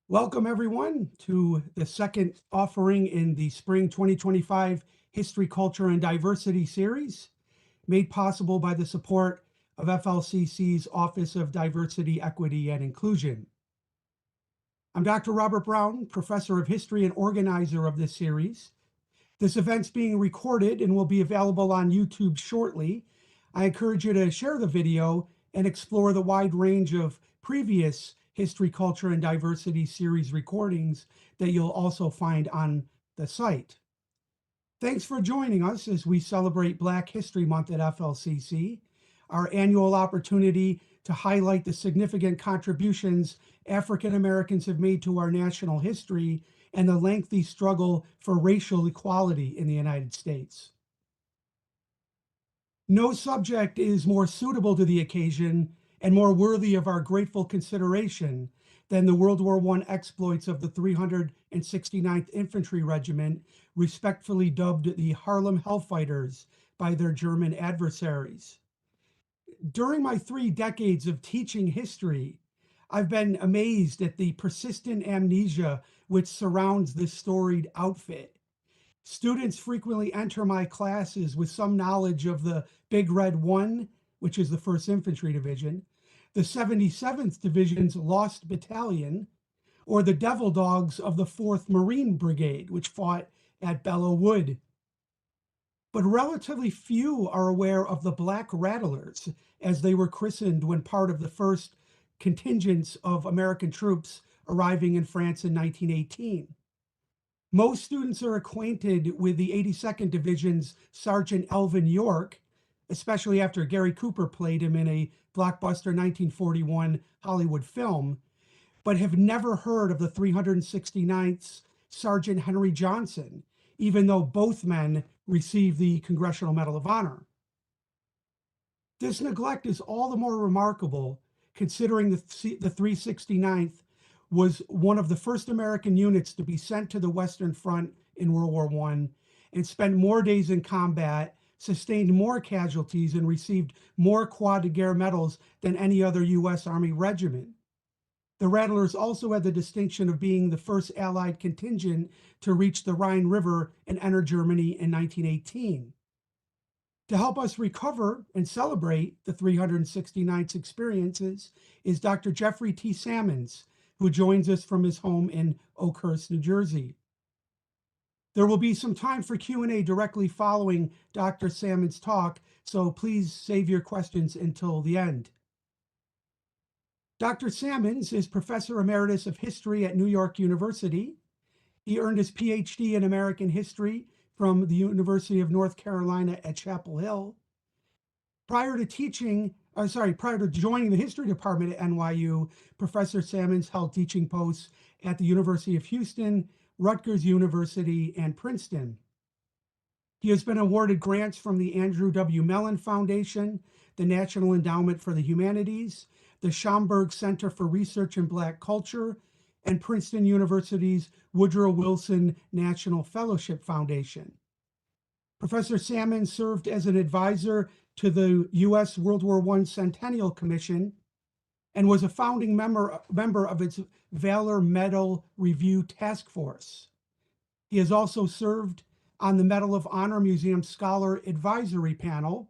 Welcome, everyone, to the second offering in the Spring 2025 History, Culture, and Diversity series, made possible by the support of FLCC's Office of Diversity, Equity, and Inclusion. I'm Dr. Robert Brown, Professor of History and organizer of this series. This event's being recorded and will be available on YouTube shortly. I encourage you to share the video and explore the wide range of previous History, Culture, and Diversity series recordings that you'll also find on the site. Thanks for joining us as we celebrate Black History Month at FLCC, our annual opportunity to highlight the significant contributions African Americans have made to our national history and the lengthy struggle for racial equality in the United States. No subject is more suitable to the occasion and more worthy of our grateful consideration than the World War I exploits of the 369th Infantry Regiment, respectfully dubbed the Harlem Hellfighters by their German adversaries. During my 3 decades of teaching history, I've been amazed at the persistent amnesia which surrounds this storied outfit. Students frequently enter my classes with some knowledge of the Big Red 1, which is the 1st Infantry Division, the 77th Division's Lost Battalion, or the Devil Dogs of the 4th Marine Brigade, which fought at Belleau Wood. But relatively few are aware of the Black Rattlers, as they were christened when part of the first contingents of American troops arriving in France in 1918. Most students are acquainted with the 82nd Division's Sergeant Elvin York, especially after Gary Cooper played him in a blockbuster 1941 Hollywood film, but have never heard of the 369th's Sergeant Henry Johnson, even though both men received the Congressional Medal of Honor. This neglect is all the more remarkable considering the 369th was one of the first American units to be sent to the Western Front in World War I and spent more days in combat, sustained more casualties, and received more Croix de Guerre medals than any other U.S. Army regiment. The Rattlers also had the distinction of being the first Allied contingent to reach the Rhine River and enter Germany in 1918. To help us recover and celebrate the 369th experiences is Dr. Jeffrey T. Sammons, who joins us from his home in Oakhurst, New Jersey. There will be some time for Q&A directly following Dr. Sammons' talk, so please save your questions until the end. Dr. Sammons is Professor Emeritus of History at New York University. He earned his PhD in American History from the University of North Carolina at Chapel Hill. Prior to joining the history department at NYU, Professor Sammons held teaching posts at the University of Houston, Rutgers University, and Princeton. He has been awarded grants from the Andrew W. Mellon Foundation, the National Endowment for the Humanities, the Schomburg Center for Research in Black Culture, and Princeton University's Woodrow Wilson National Fellowship Foundation. Professor Sammons served as an advisor to the U.S. World War I Centennial Commission and was a founding member of its Valor Medal Review Task Force. He has also served on the Medal of Honor Museum Scholar Advisory Panel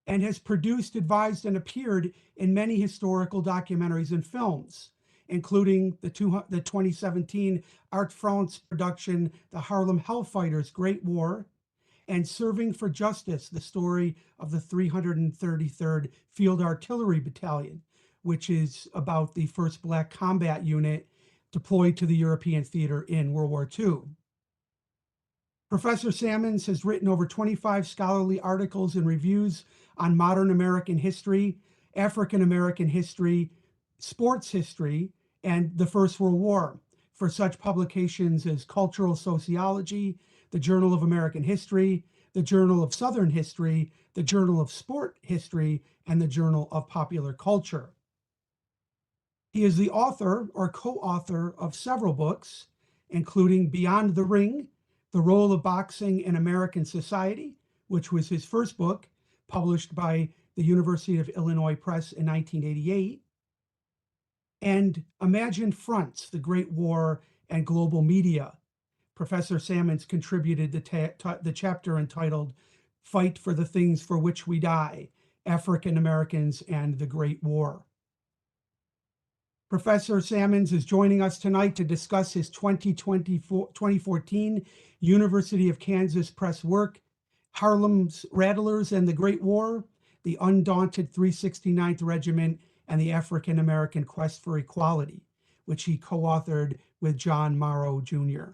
and has produced, advised, and appeared in many historical documentaries and films, including the 2017 Art France production, The Harlem Hellfighters, Great War, and Serving for Justice, the story of the 333rd Field Artillery Battalion, which is about the first Black combat unit deployed to the European theater in World War II. Professor Sammons has written over 25 scholarly articles and reviews on modern American history, African American history, sports history, and the First World War for such publications as Cultural Sociology, the Journal of American History, the Journal of Southern History, the Journal of Sport History, and the Journal of Popular Culture. He is the author or co-author of several books, including Beyond the Ring, The Role of Boxing in American Society, which was his first book, published by the University of Illinois Press in 1988, and Imagined Fronts, the Great War and Global Media. Professor Sammons contributed the chapter entitled Fight for the Things for Which We Die, African Americans and the Great War. Professor Sammons is joining us tonight to discuss his 2014 University of Kansas Press work, Harlem's Rattlers and the Great War, the Undaunted 369th Regiment, and the African American Quest for Equality, which he co-authored with John Morrow, Jr.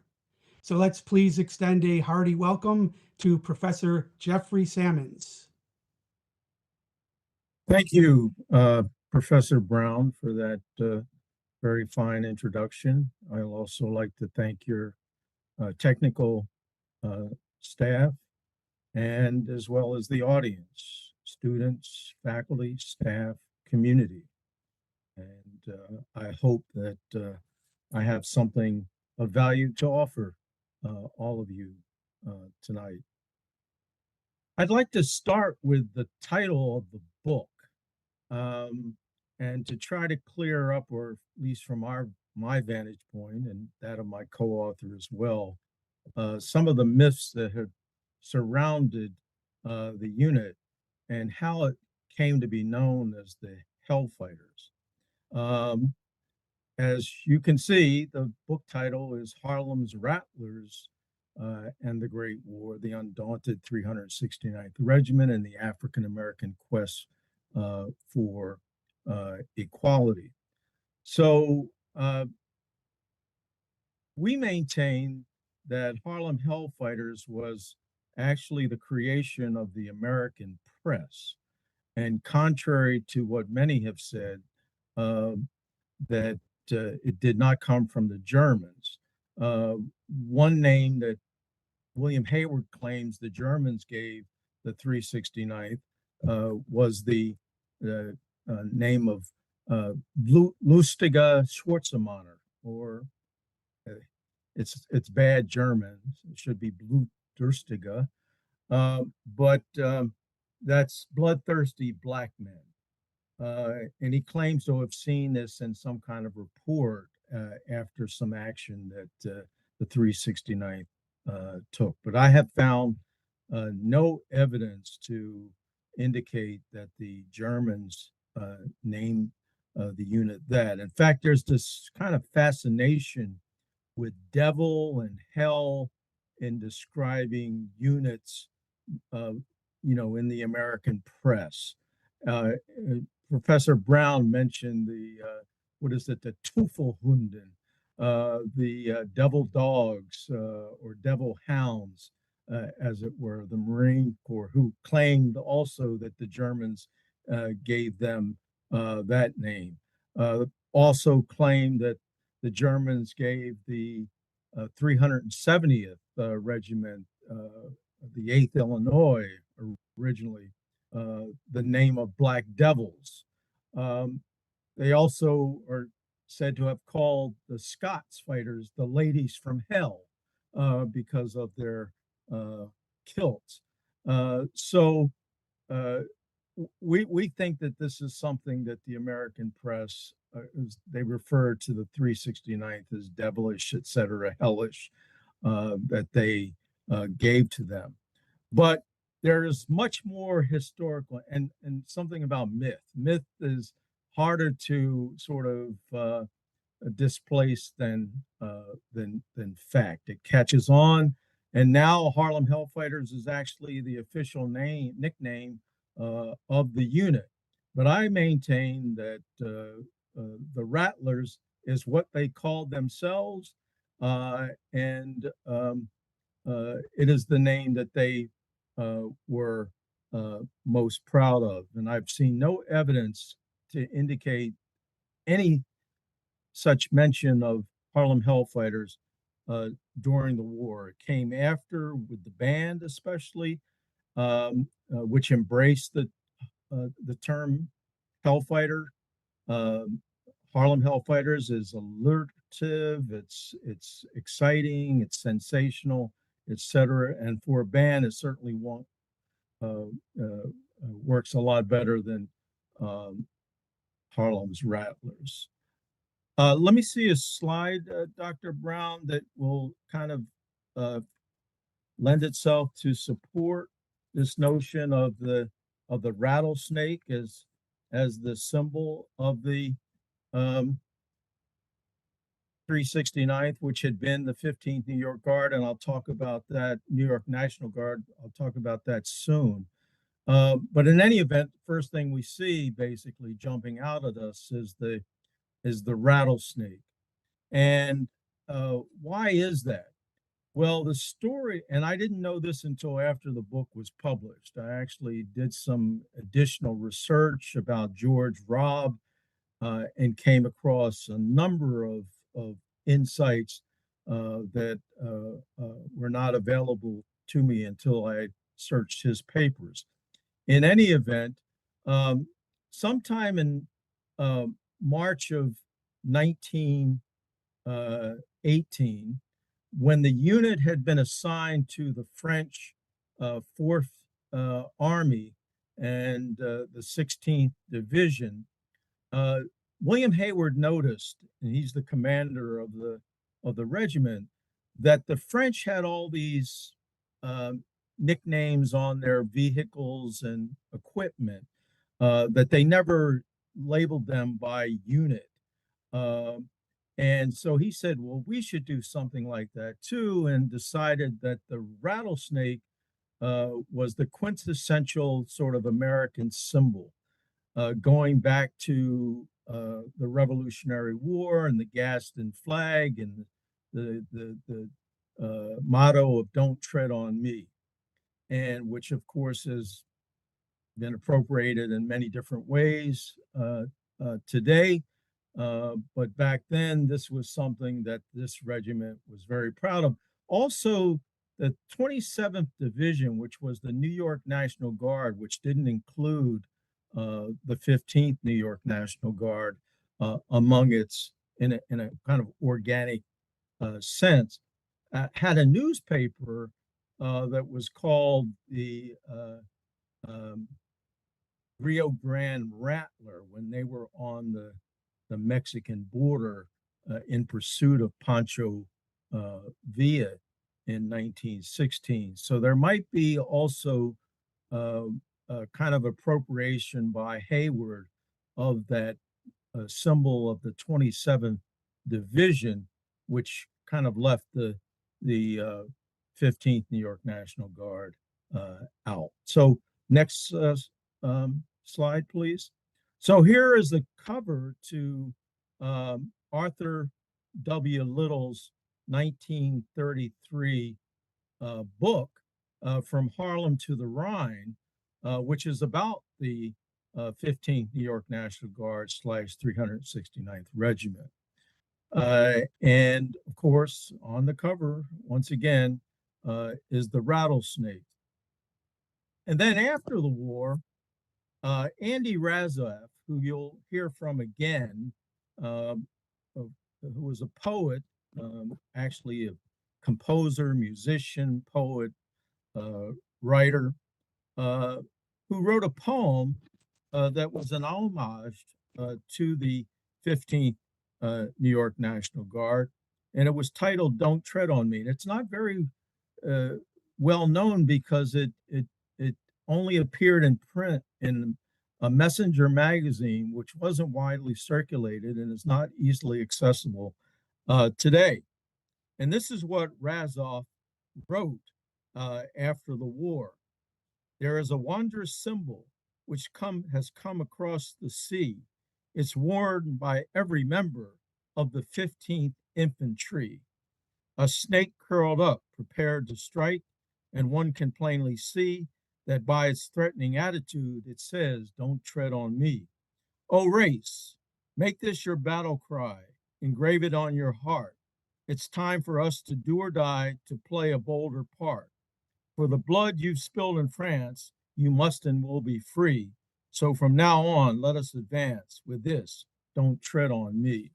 So let's please extend a hearty welcome to Professor Jeffrey Sammons. Thank you, Professor Brown, for that very fine introduction. I'd also like to thank your technical staff and as well as the audience, students, faculty, staff, community. And I hope that I have something of value to offer all of you tonight. I'd like to start with the title of the book. And to try to clear up, or at least from my vantage point and that of my co-author as well, some of the myths that have surrounded the unit and how it came to be known as the Hellfighters. As you can see, the book title is Harlem's Rattlers and the Great War, the Undaunted 369th Regiment, and the African American Quest for equality. So we maintain that Harlem Hellfighters was actually the creation of the American press. And contrary to what many have said, that it did not come from the Germans. One name that William Hayward claims the Germans gave the 369th was the name of Lustiger Schwarzmanner, or it's bad German. It should be Blutdurstiger, but that's bloodthirsty black men. And he claims to have seen this in some kind of report after some action that the 369th took. But I have found no evidence to indicate that the Germans named the unit that. In fact, there's this kind of fascination with devil and hell in describing units, in the American press. Professor Brown mentioned the Teufelhunden, the devil dogs or devil hounds, as it were, the Marine Corps, who claimed also that the Germans gave them that name. Also claimed that the Germans gave the 370th Regiment, the 8th Illinois, originally, the name of Black Devils. They also are said to have called the Scots fighters the ladies from hell because of their kilts. So we think that this is something that the American press, they refer to the 369th as devilish, etc., hellish, that they gave to them. But there is much more historical and something about myth. Myth is harder to sort of displace than fact. It catches on, and now Harlem Hellfighters is actually the official nickname of the unit. But I maintain that the Rattlers is what they called themselves, and it is the name that they were most proud of. And I've seen no evidence to indicate any such mention of Harlem Hellfighters during the war. It came after with the band, especially, which embraced the term Hellfighter. Harlem Hellfighters is alliterative, it's exciting, it's sensational, etc. And for a band, it certainly works a lot better than Harlem's Rattlers. Let me see a slide, Dr. Brown, that will kind of uh, lend itself to support this notion of the rattlesnake as the symbol of the um, 369th, which had been the 15th New York Guard, and I'll talk about that New York National Guard. I'll talk about that soon. But in any event, the first thing we see basically jumping out at us is the rattlesnake. And why is that? Well, the story, and I didn't know this until after the book was published. I actually did some additional research about George Robb and came across a number of insights that were not available to me until I searched his papers. In any event, um, sometime in uh, March of 1918, when the unit had been assigned to the French Fourth Army and the 16th Division, uh, William Hayward noticed, and he's the commander of the regiment, that the French had all these nicknames on their vehicles and equipment that they never labeled them by unit. Um, and so he said, well, we should do something like that too, and decided that the rattlesnake was the quintessential sort of American symbol, going back to the Revolutionary War and the Gaston flag and the motto of "Don't tread on me," and which, of course, has been appropriated in many different ways today. But back then, this was something that this regiment was very proud of. Also, the 27th Division, which was the New York National Guard, which didn't include the 15th New York National Guard among its, in a kind of organic sense, had a newspaper that was called the um, Rio Grande Rattler when they were on the Mexican border in pursuit of Pancho Villa in 1916. So there might be also kind of appropriation by Hayward of that symbol of the 27th Division, which kind of left the 15th New York National Guard out. So next slide, please. So here is the cover to Arthur W. Little's 1933 book, From Harlem to the Rhine, which is about the 15th New York National Guard / 369th Regiment. And of course, on the cover, once again, is the rattlesnake. And then after the war, Andy Razaf, who you'll hear from again, who was a poet, actually a composer, musician, poet, writer, who wrote a poem that was an homage to the 15th New York National Guard, and it was titled "Don't Tread on Me." And it's not very uh, well known because it only appeared in print in a Messenger magazine, which wasn't widely circulated and is not easily accessible today. And this is what Razov wrote after the war. There is a wondrous symbol which has come across the sea. It's worn by every member of the 15th Infantry. A snake curled up, prepared to strike, and one can plainly see that by its threatening attitude, it says, "Don't tread on me." O race, make this your battle cry, engrave it on your heart. It's time for us to do or die, to play a bolder part. For the blood you've spilled in France, you must and will be free. So from now on, let us advance with this, "Don't tread on me."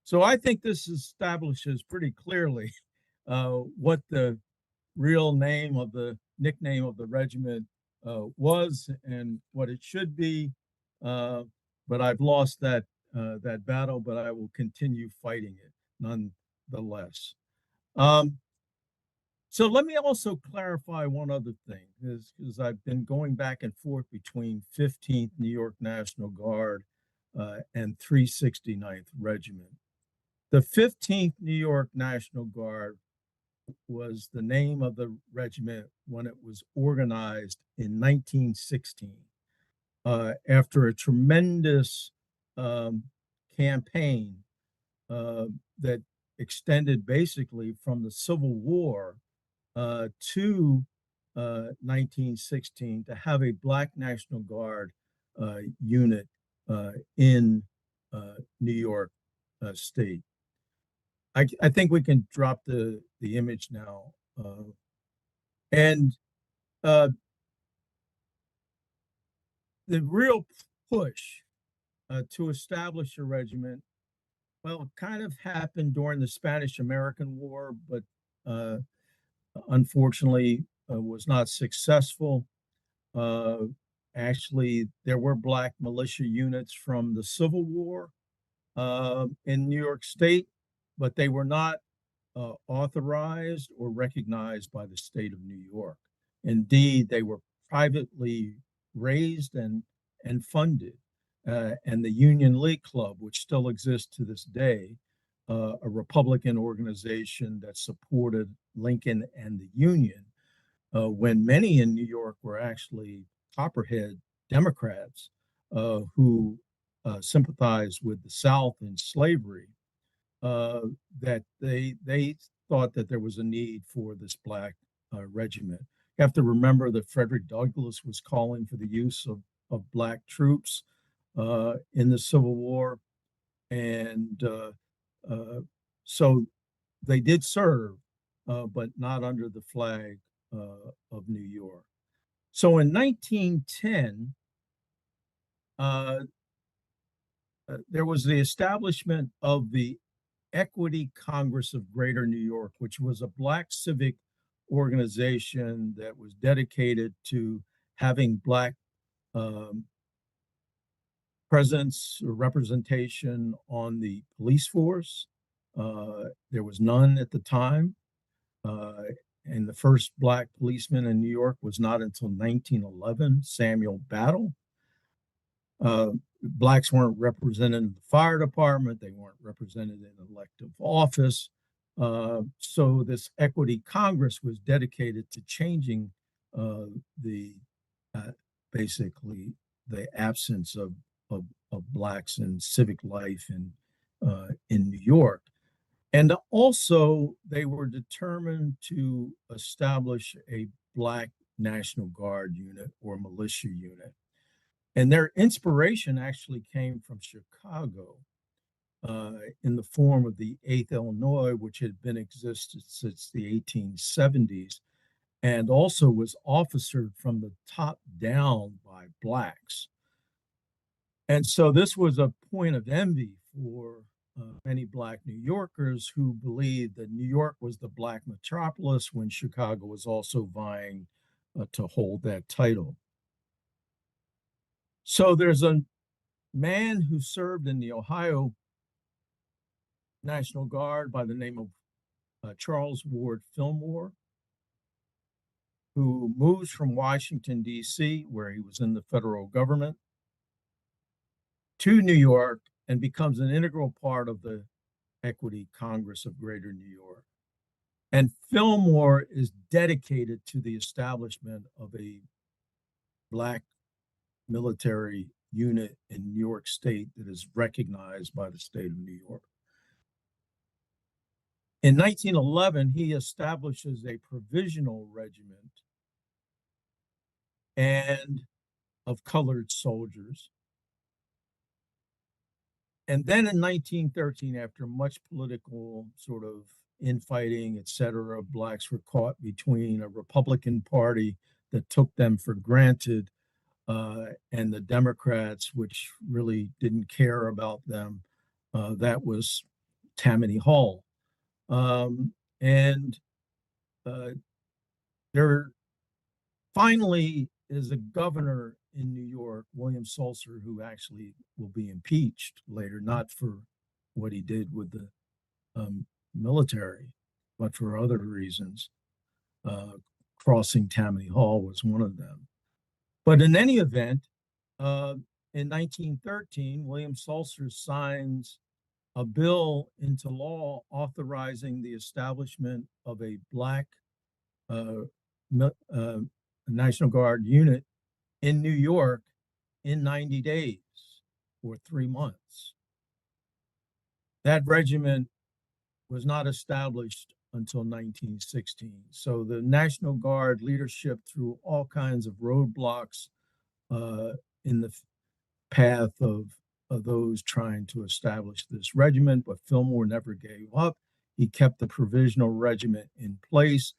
So I think this establishes pretty clearly what the real name of the nickname of the regiment was and what it should be. But I've lost that that battle, but I will continue fighting it nonetheless. Um, so let me also clarify one other thing, because I've been going back and forth between 15th New York National Guard and 369th Regiment. The 15th New York National Guard was the name of the regiment when it was organized in 1916. After a tremendous campaign that extended basically from the Civil War to 1916 to have a Black National Guard unit in New York State. I think we can drop the image now. And uh, the real push to establish a regiment, well, it kind of happened during the Spanish-American War, but uh, unfortunately was not successful. Uh, Actually, there were Black militia units from the Civil War in New York State, but they were not authorized or recognized by the state of New York. Indeed, they were privately raised and funded. And the Union League Club, which still exists to this day, a Republican organization that supported Lincoln and the Union, when many in New York were actually Copperhead Democrats who sympathized with the South and slavery, uh, that they thought that there was a need for this Black regiment. You have to remember that Frederick Douglass was calling for the use of Black troops in the Civil War, and so they did serve, but not under the flag of New York. So in 1910, uh, there was the establishment of the Equity Congress of Greater New York, which was a Black civic organization that was dedicated to having Black um, presence or representation on the police force. There was none at the time. Uh, and the first Black policeman in New York was not until 1911, Samuel Battle. Blacks weren't represented in the fire department. They weren't represented in elective office. So this Equity Congress was dedicated to changing the basically the absence of Blacks in civic life in New York. And also, they were determined to establish a Black National Guard unit or militia unit. And their inspiration actually came from Chicago in the form of the 8th Illinois, which had been existed since the 1870s, and also was officered from the top down by Blacks. And so this was a point of envy for many Black New Yorkers who believed that New York was the Black metropolis when Chicago was also vying to hold that title. So there's a man who served in the Ohio National Guard by the name of Charles Ward Fillmore, who moves from Washington, D.C., where he was in the federal government, to New York and becomes an integral part of the Equity Congress of Greater New York. And Fillmore is dedicated to the establishment of a Black military unit in New York State that is recognized by the state of New York. In 1911, he establishes a provisional regiment and of colored soldiers. And then in 1913, after much political sort of infighting, et cetera, Blacks were caught between a Republican Party that took them for granted and the Democrats, which really didn't care about them. That was Tammany Hall. And there finally is a governor in New York, William Sulzer, who actually will be impeached later, not for what he did with the military, but for other reasons. Crossing Tammany Hall was one of them. But in any event, in 1913, William Sulzer signs a bill into law authorizing the establishment of a black uh, National Guard unit in New York in 90 days or 3 months. That regiment was not established until 1916. So the National Guard leadership threw all kinds of roadblocks in the path of those trying to establish this regiment, but Fillmore never gave up. He kept the provisional regiment in place.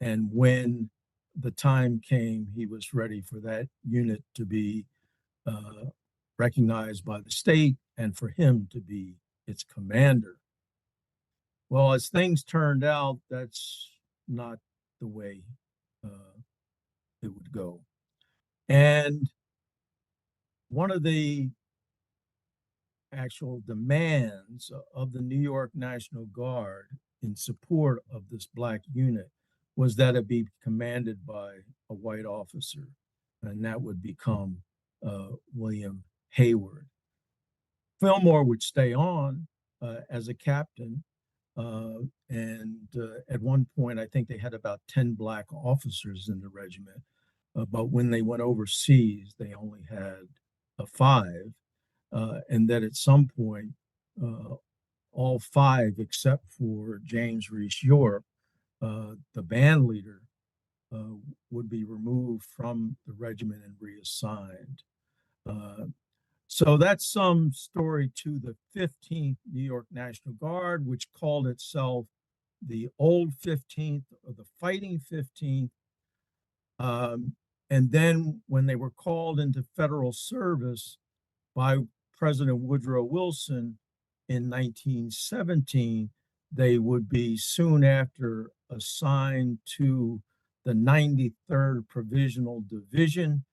And when the time came, he was ready for that unit to be recognized by the state and for him to be its commander. Well, as things turned out, that's not the way it would go. And one of the actual demands of the New York National Guard in support of this black unit was that it be commanded by a white officer, and that would become William Hayward. Fillmore would stay on as a captain, and at one point, I think they had about 10 black officers in the regiment, but when they went overseas, they only had 5. And that at some point, all 5, except for James Reese York, the band leader, would be removed from the regiment and reassigned. So that's some story to the 15th New York National Guard, which called itself the Old 15th or the Fighting 15th. And then when they were called into federal service by President Woodrow Wilson in 1917, they would be soon after assigned to the 93rd Provisional Division,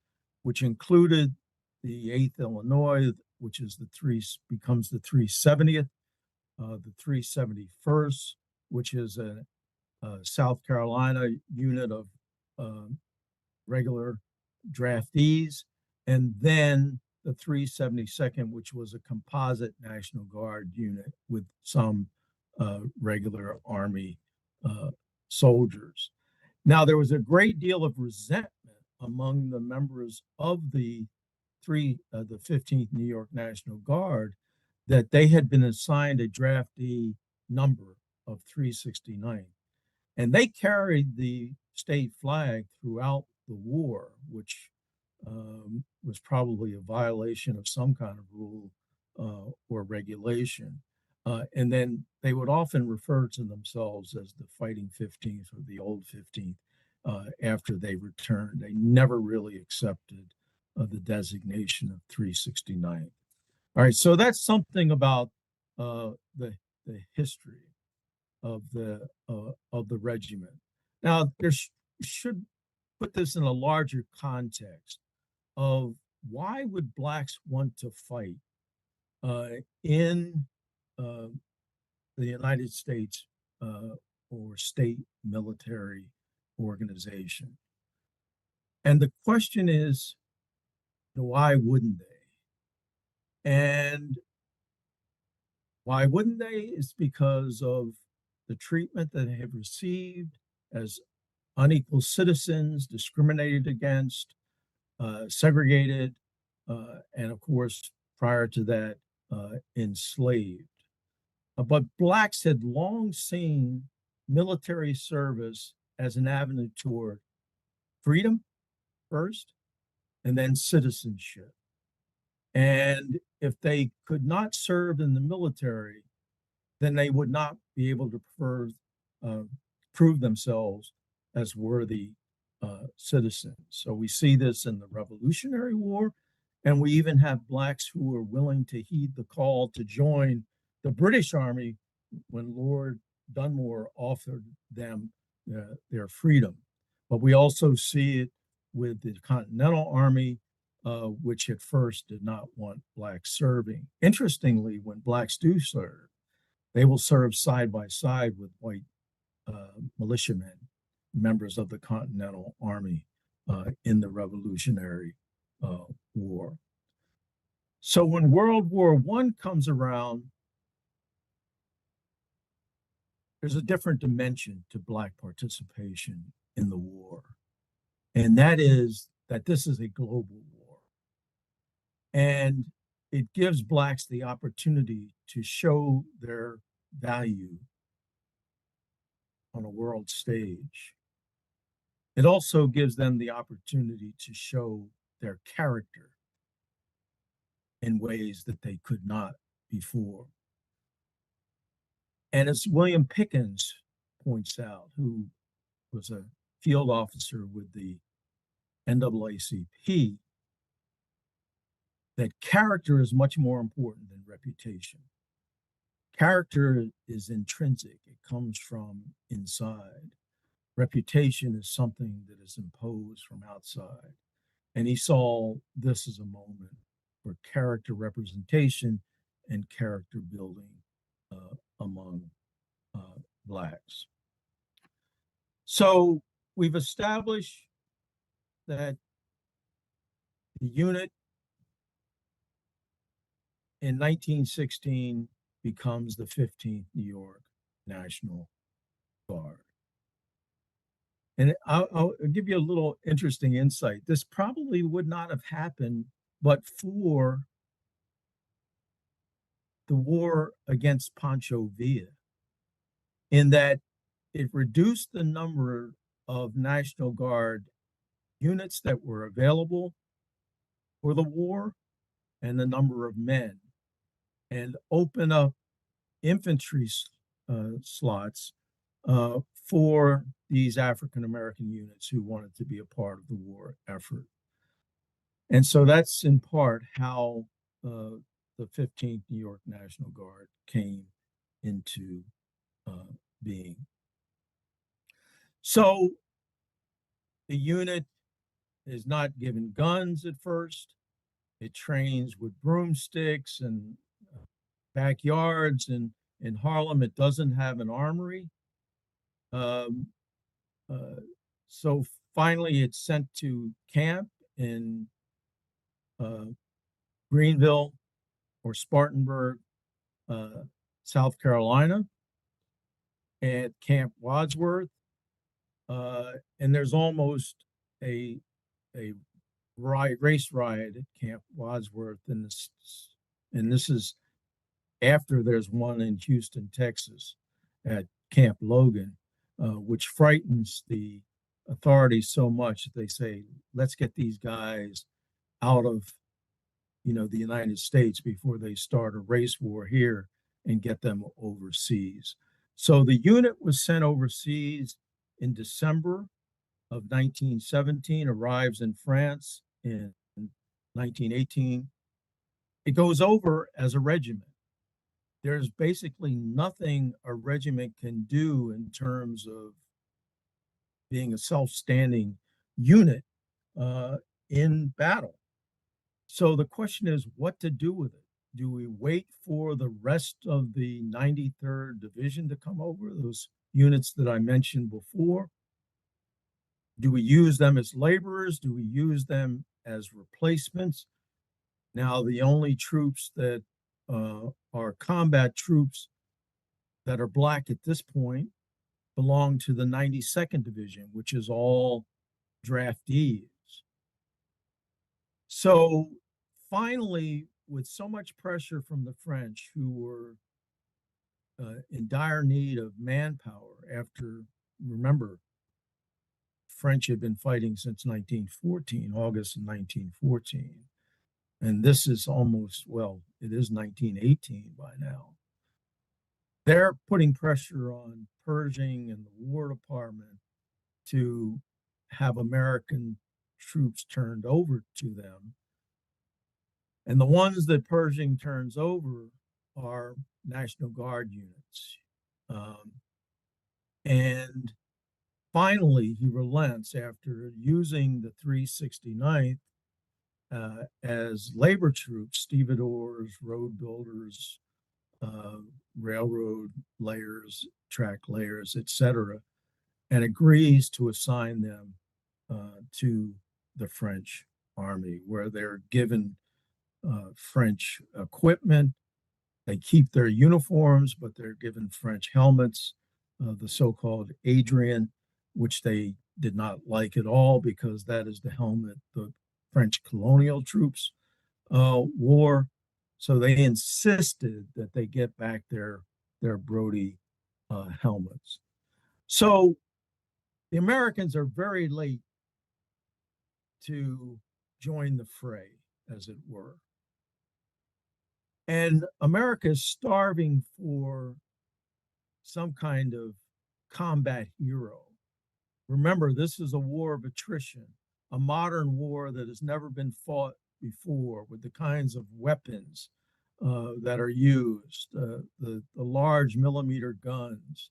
which included the 8th Illinois, which is becomes the 370th, the 371st, which is a South Carolina unit of regular draftees, and then the 372nd, which was a composite National Guard unit with some regular Army soldiers. Now, there was a great deal of resentment among the members of the 15th New York National Guard that they had been assigned a draftee number of 369. And they carried the state flag throughout the war, which was probably a violation of some kind of rule or regulation. And then they would often refer to themselves as the Fighting 15th or the Old 15th after they returned. They never really accepted the designation of 369th. All right, so that's something about the history of the regiment. Now, there should put this in a larger context of why would blacks want to fight in the United States or state military organization? And the question is, why wouldn't they? And why wouldn't they? Is because of the treatment that they have received as unequal citizens, discriminated against, segregated, and of course, prior to that, enslaved. But blacks had long seen military service as an avenue toward freedom first, and then citizenship. And if they could not serve in the military, then they would not be able to prove themselves as worthy citizens. So we see this in the Revolutionary War, and we even have blacks who were willing to heed the call to join the British Army when Lord Dunmore offered them their freedom. But we also see it with the Continental Army which at first did not want blacks serving. Interestingly, when blacks do serve, they will serve side by side with white militiamen, members of the Continental Army in the Revolutionary War. So when World War I comes around, there's a different dimension to Black participation in the war. And that is that this is a global war. And it gives Blacks the opportunity to show their value on a world stage. It also gives them the opportunity to show their character in ways that they could not before. And as William Pickens points out, who was a field officer with the NAACP, that character is much more important than reputation. Character is intrinsic, it comes from inside. Reputation is something that is imposed from outside. And he saw this as a moment for character representation and character building among Blacks. So we've established that the unit in 1916 becomes the 15th New York National Guard. And I'll give you a little interesting insight. This probably would not have happened but for the war against Pancho Villa, in that it reduced the number of National Guard units that were available for the war and the number of men, and open up infantry slots for these African American units who wanted to be a part of the war effort. And so that's in part how the 15th New York National Guard came into being. So the unit is not given guns at first. It trains with broomsticks and backyards, and in Harlem, it doesn't have an armory. So finally, it's sent to camp in Greenville or Spartanburg, South Carolina, at Camp Wadsworth. And there's almost a race riot at Camp Wadsworth, and this is after there's one in Houston, Texas, at Camp Logan, which frightens the authorities so much that they say, let's get these guys out of the United States before they start a race war here and get them overseas. So the unit was sent overseas in December of 1917, arrives in France in 1918. It goes over as a regiment. There's basically nothing a regiment can do in terms of being a self-standing unit in battle. So the question is what to do with it. Do we wait for the rest of the 93rd Division to come over, those units that I mentioned before? Do we use them as laborers? Do we use them as replacements? Now, the only troops that are combat troops that are Black at this point belong to the 92nd Division, which is all draftees. So finally, with so much pressure from the French, who were in dire need of manpower after, remember, French had been fighting since 1914, August of 1914. And this is almost, well, it is 1918 by now. They're putting pressure on Pershing and the War Department to have American troops turned over to them. And the ones that Pershing turns over are National Guard units. And finally, he relents after using the 369th as labor troops, stevedores, road builders, uh, railroad layers, track layers, etc., and agrees to assign them to the French army, where they're given French equipment. They keep their uniforms, but they're given French helmets, the so-called Adrian, which they did not like at all because that is the helmet the French colonial troops wore. So they insisted that they get back their Brody helmets. So the Americans are very late to join the fray, as it were. And America is starving for some kind of combat hero. Remember, this is a war of attrition, a modern war that has never been fought before with the kinds of weapons that are used, the large millimeter guns,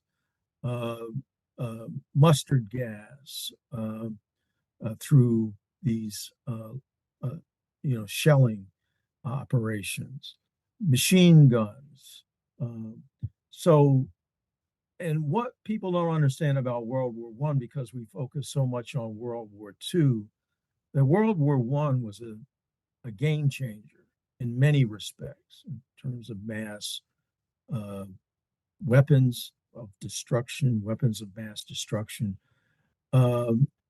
uh, mustard gas through these, shelling operations, machine guns. So, and what people don't understand about World War One, because we focus so much on World War Two, that World War One was a game changer in many respects in terms of mass uh, weapons of destruction, weapons of mass destruction,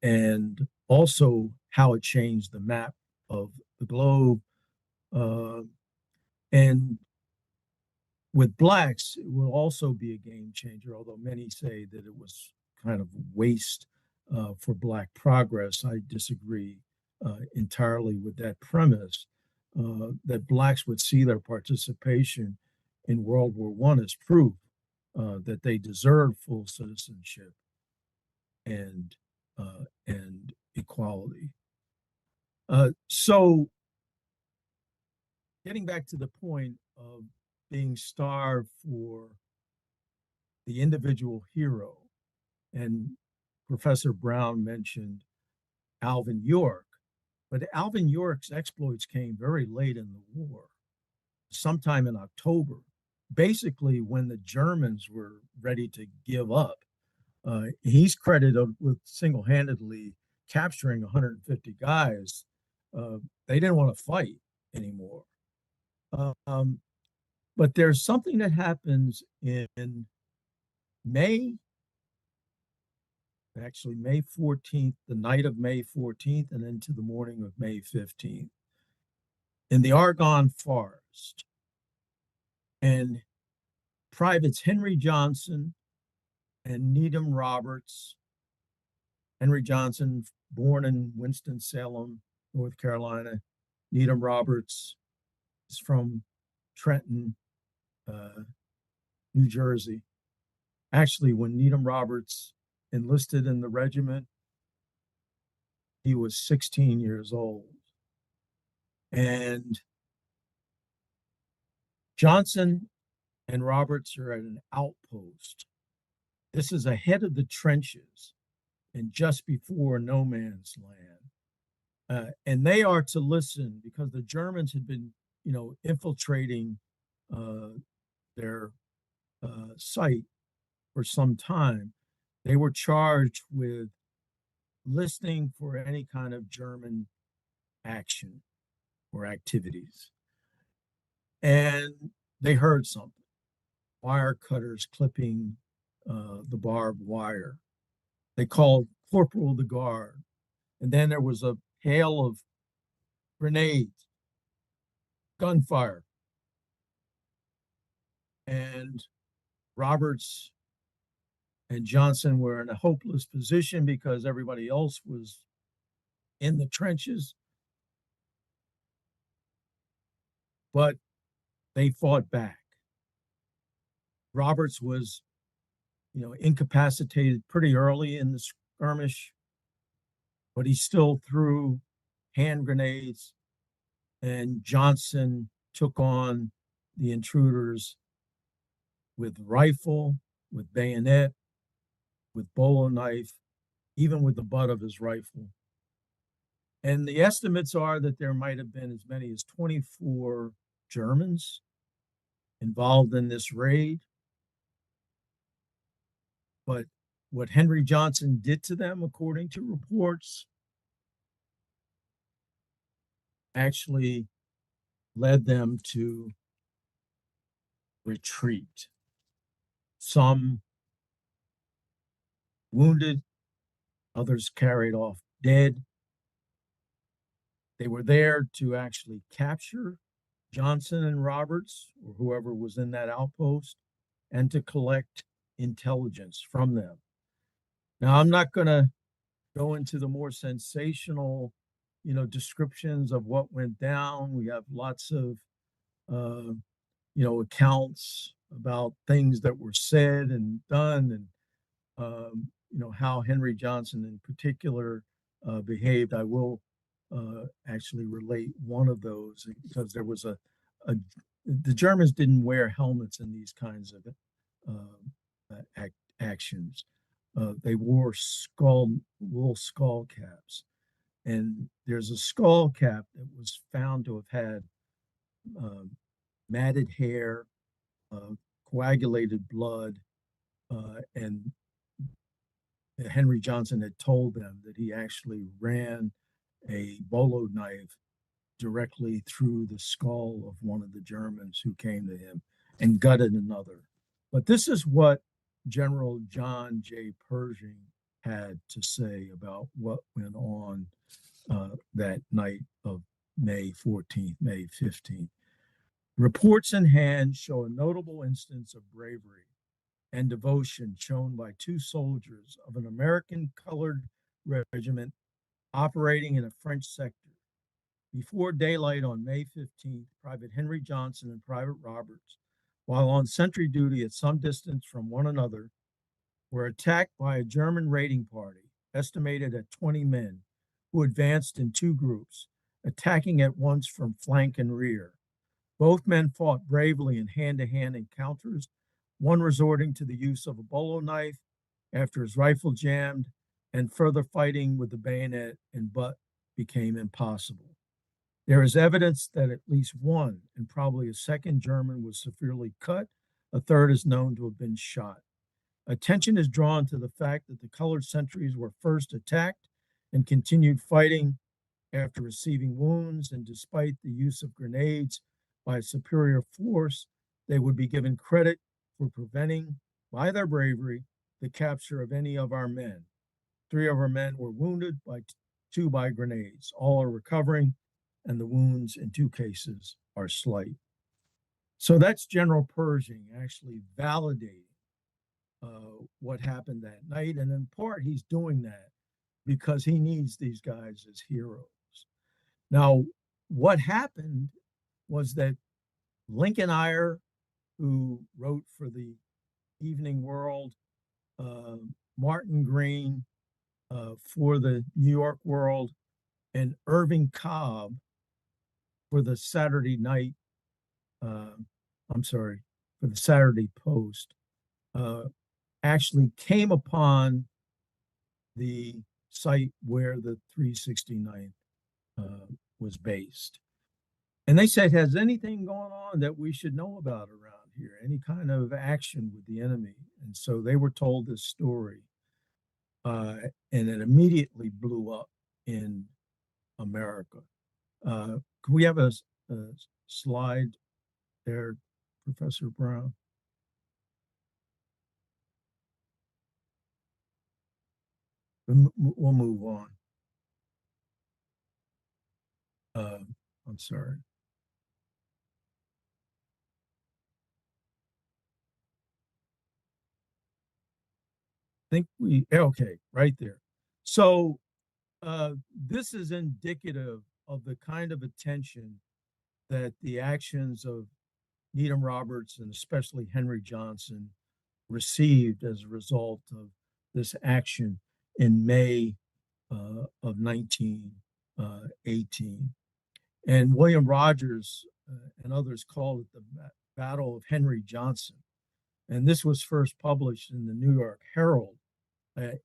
and also how it changed the map of the globe. Uh, and with blacks, it will also be a game changer, although many say that it was kind of waste for black progress. I disagree entirely with that premise, that blacks would see their participation in World War One as proof that they deserved full citizenship and equality. So getting back to the point of being starved for the individual hero, and Professor Brown mentioned Alvin York, but Alvin York's exploits came very late in the war, sometime in October, basically when the Germans were ready to give up. He's credited with single-handedly capturing 150 guys. They didn't want to fight anymore. Um, but there's something that happens in May, actually May 14th, the night of May 14th, and into the morning of May 15th, in the Argonne Forest. And Privates Henry Johnson and Needham Roberts, Henry Johnson, born in Winston-Salem, North Carolina. Needham Roberts is from Trenton, New Jersey. Actually, when Needham Roberts enlisted in the regiment, he was 16 years old. And Johnson and Roberts are at an outpost. This is ahead of the trenches and just before no man's land. And they are to listen because the Germans had been, infiltrating their site for some time. They were charged with listening for any kind of German action or activities. And they heard something, wire cutters clipping the barbed wire. They called Corporal the guard. And then there was a hail of grenades, gunfire. And Roberts and Johnson were in a hopeless position because everybody else was in the trenches. But they fought back. Roberts was, incapacitated pretty early in the skirmish, but he still threw hand grenades, and Johnson took on the intruders with rifle, with bayonet, with bolo knife, even with the butt of his rifle. And the estimates are that there might have been as many as 24 Germans involved in this raid. But what Henry Johnson did to them, according to reports, actually led them to retreat. Some wounded, others carried off dead. They were there to actually capture Johnson and Roberts, or whoever was in that outpost, and to collect intelligence from them. Now, I'm not going to go into the more sensational, descriptions of what went down. We have lots of, uh, accounts about things that were said and done, and how Henry Johnson in particular behaved. I will actually relate one of those because there was the Germans didn't wear helmets in these kinds of actions. They wore wool skull caps. And there's a skull cap that was found to have had matted hair, coagulated blood, and Henry Johnson had told them that he actually ran a bolo knife directly through the skull of one of the Germans who came to him and gutted another. But this is what General John J. Pershing had to say about what went on that night of May 14th, May 15th. Reports in hand show a notable instance of bravery and devotion shown by two soldiers of an American colored regiment operating in a French sector. Before daylight on May 15th, Private Henry Johnson and Private Roberts, while on sentry duty at some distance from one another, were attacked by a German raiding party, estimated at 20 men, who advanced in two groups, attacking at once from flank and rear. Both men fought bravely in hand-to-hand encounters, one resorting to the use of a bolo knife after his rifle jammed, and further fighting with the bayonet and butt became impossible. There is evidence that at least one, and probably a second German, was severely cut. A third is known to have been shot. Attention is drawn to the fact that the colored sentries were first attacked and continued fighting after receiving wounds, and despite the use of grenades by a superior force, they would be given credit for preventing, by their bravery, the capture of any of our men. 3 of our men were wounded, 2 by grenades. All are recovering, and the wounds in 2 cases are slight. So that's General Pershing actually validating what happened that night. And in part, he's doing that because he needs these guys as heroes. Now, what happened was that Lincoln Eyre, who wrote for the Evening World, Martin Green for the New York World, and Irving Cobb for the Saturday Night, for the Saturday Post, actually came upon the site where the 369th was based. And they said, has anything going on that we should know about around here? Any kind of action with the enemy? And so they were told this story. And it immediately blew up in America. Can we have a slide there, Professor Brown? We'll move on. I'm sorry. Think okay, right there. So this is indicative of the kind of attention that the actions of Needham Roberts and especially Henry Johnson received as a result of this action in May of 1918. And William Rogers and others called it the Battle of Henry Johnson. And this was first published in the New York Herald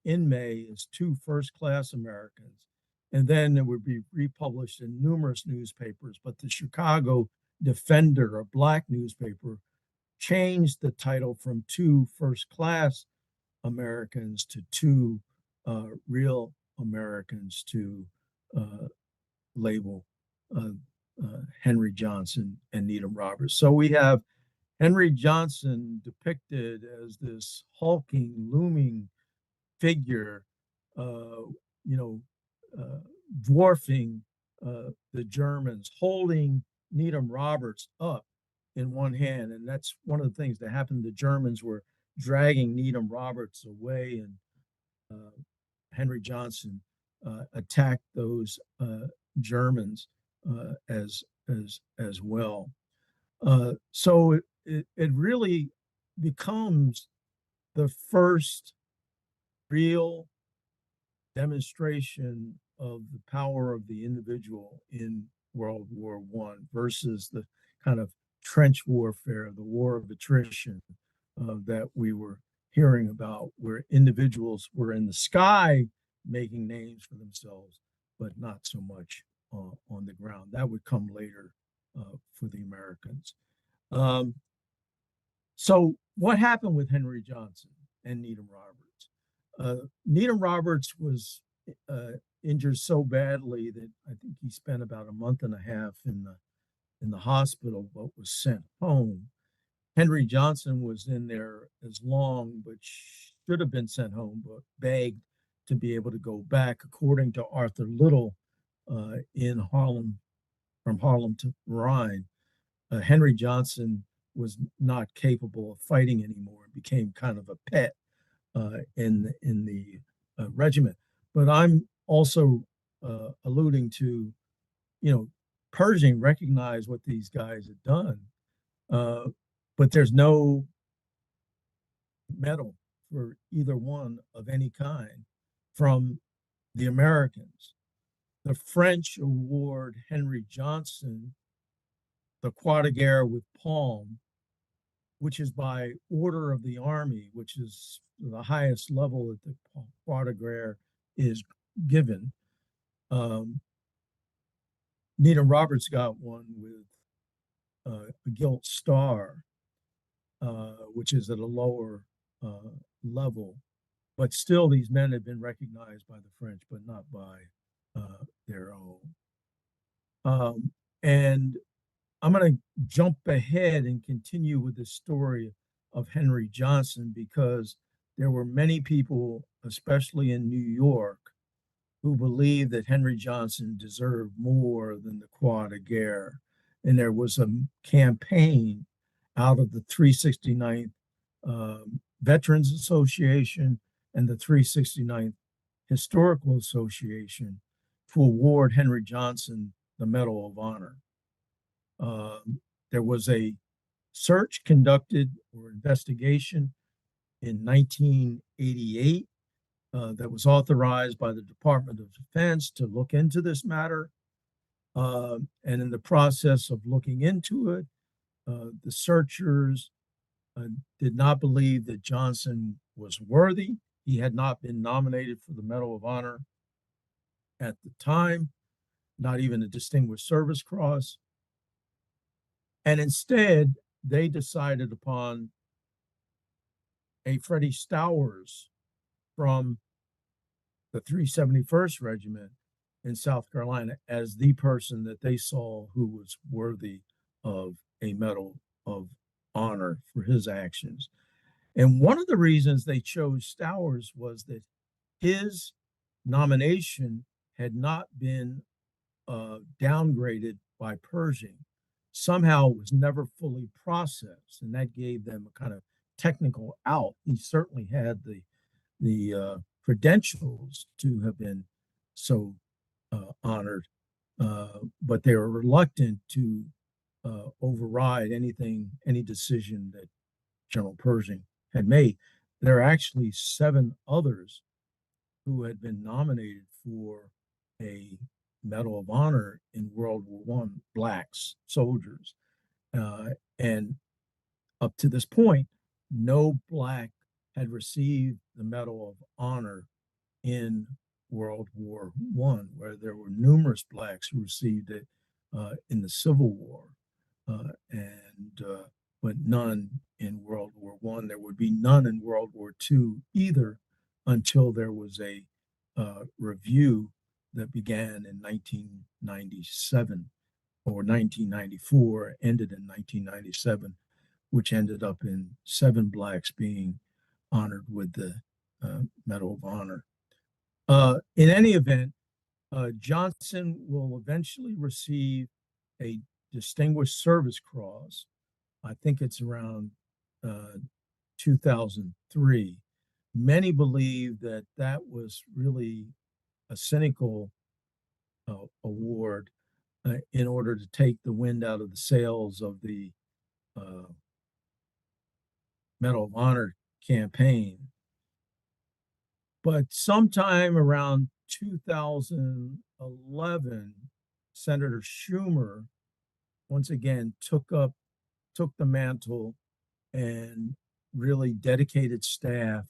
in May as 2 first-class Americans and then it would be republished in numerous newspapers. But the Chicago Defender, a black newspaper, changed the title from two first-class Americans to two real Americans to uh, label uh, Henry Johnson and Needham Roberts. So we have Henry Johnson depicted as this hulking, looming figure, uh, you know, uh, dwarfing the Germans, holding Needham Roberts up in one hand. And that's one of the things that happened. The Germans were dragging Needham Roberts away, and Henry Johnson attacked those Germans as well. So it really becomes the first real demonstration of the power of the individual in World War One versus the kind of trench warfare, the war of attrition that we were hearing about, where individuals were in the sky making names for themselves, but not so much on the ground. That would come later for the Americans. So what happened with Henry Johnson and Needham Roberts? Needham Roberts was injured so badly that I think he spent about a month and a half in the hospital, but was sent home. Henry Johnson was in there as long, but should have been sent home, but begged to be able to go back, according to Arthur Little in Harlem, from Harlem to Rhine. Henry Johnson was not capable of fighting anymore and became kind of a pet in the regiment. But I'm also alluding to, Pershing recognized what these guys had done, but there's no medal for either one of any kind from the Americans. The French award Henry Johnson the Croix de Guerre with Palm, which is by order of the Army, which is the highest level that the Croix de Guerre is given. Needham Roberts got one with a gilt star, which is at a lower level. But still, these men have been recognized by the French, but not by their own. And I'm going to jump ahead and continue with the story of Henry Johnson, because there were many people, especially in New York, who believed that Henry Johnson deserved more than the Croix de Guerre. And there was a campaign out of the 369th Veterans Association and the 369th Historical Association to award Henry Johnson the Medal of Honor. There was a search conducted or investigation in 1988 that was authorized by the Department of Defense to look into this matter. And in the process of looking into it, the searchers did not believe that Johnson was worthy. He had not been nominated for the Medal of Honor at the time, not even a Distinguished Service Cross. And instead, they decided upon a Freddie Stowers from the 371st Regiment in South Carolina as the person that they saw who was worthy of a Medal of Honor for his actions. And one of the reasons they chose Stowers was that his nomination had not been downgraded by Pershing. Somehow it was never fully processed, and that gave them a kind of technical out. He certainly had the credentials to have been so honored, but they were reluctant to override any decision that General Pershing had made. There are actually 7 others who had been nominated for a Medal of Honor in World War One, blacks, soldiers. And up to this point, no black had received the Medal of Honor in World War One, where there were numerous blacks who received it in the Civil War, but none in World War One. There would be none in World War Two either, until there was a review that began in 1997 or 1994, ended in 1997, which ended up in 7 blacks being honored with the Medal of Honor. In any event, Johnson will eventually receive a Distinguished Service Cross. I think it's around 2003. Many believe that that was really a cynical award in order to take the wind out of the sails of the uh, Medal of Honor campaign. But sometime around 2011, Senator Schumer once again took the mantle and really dedicated staff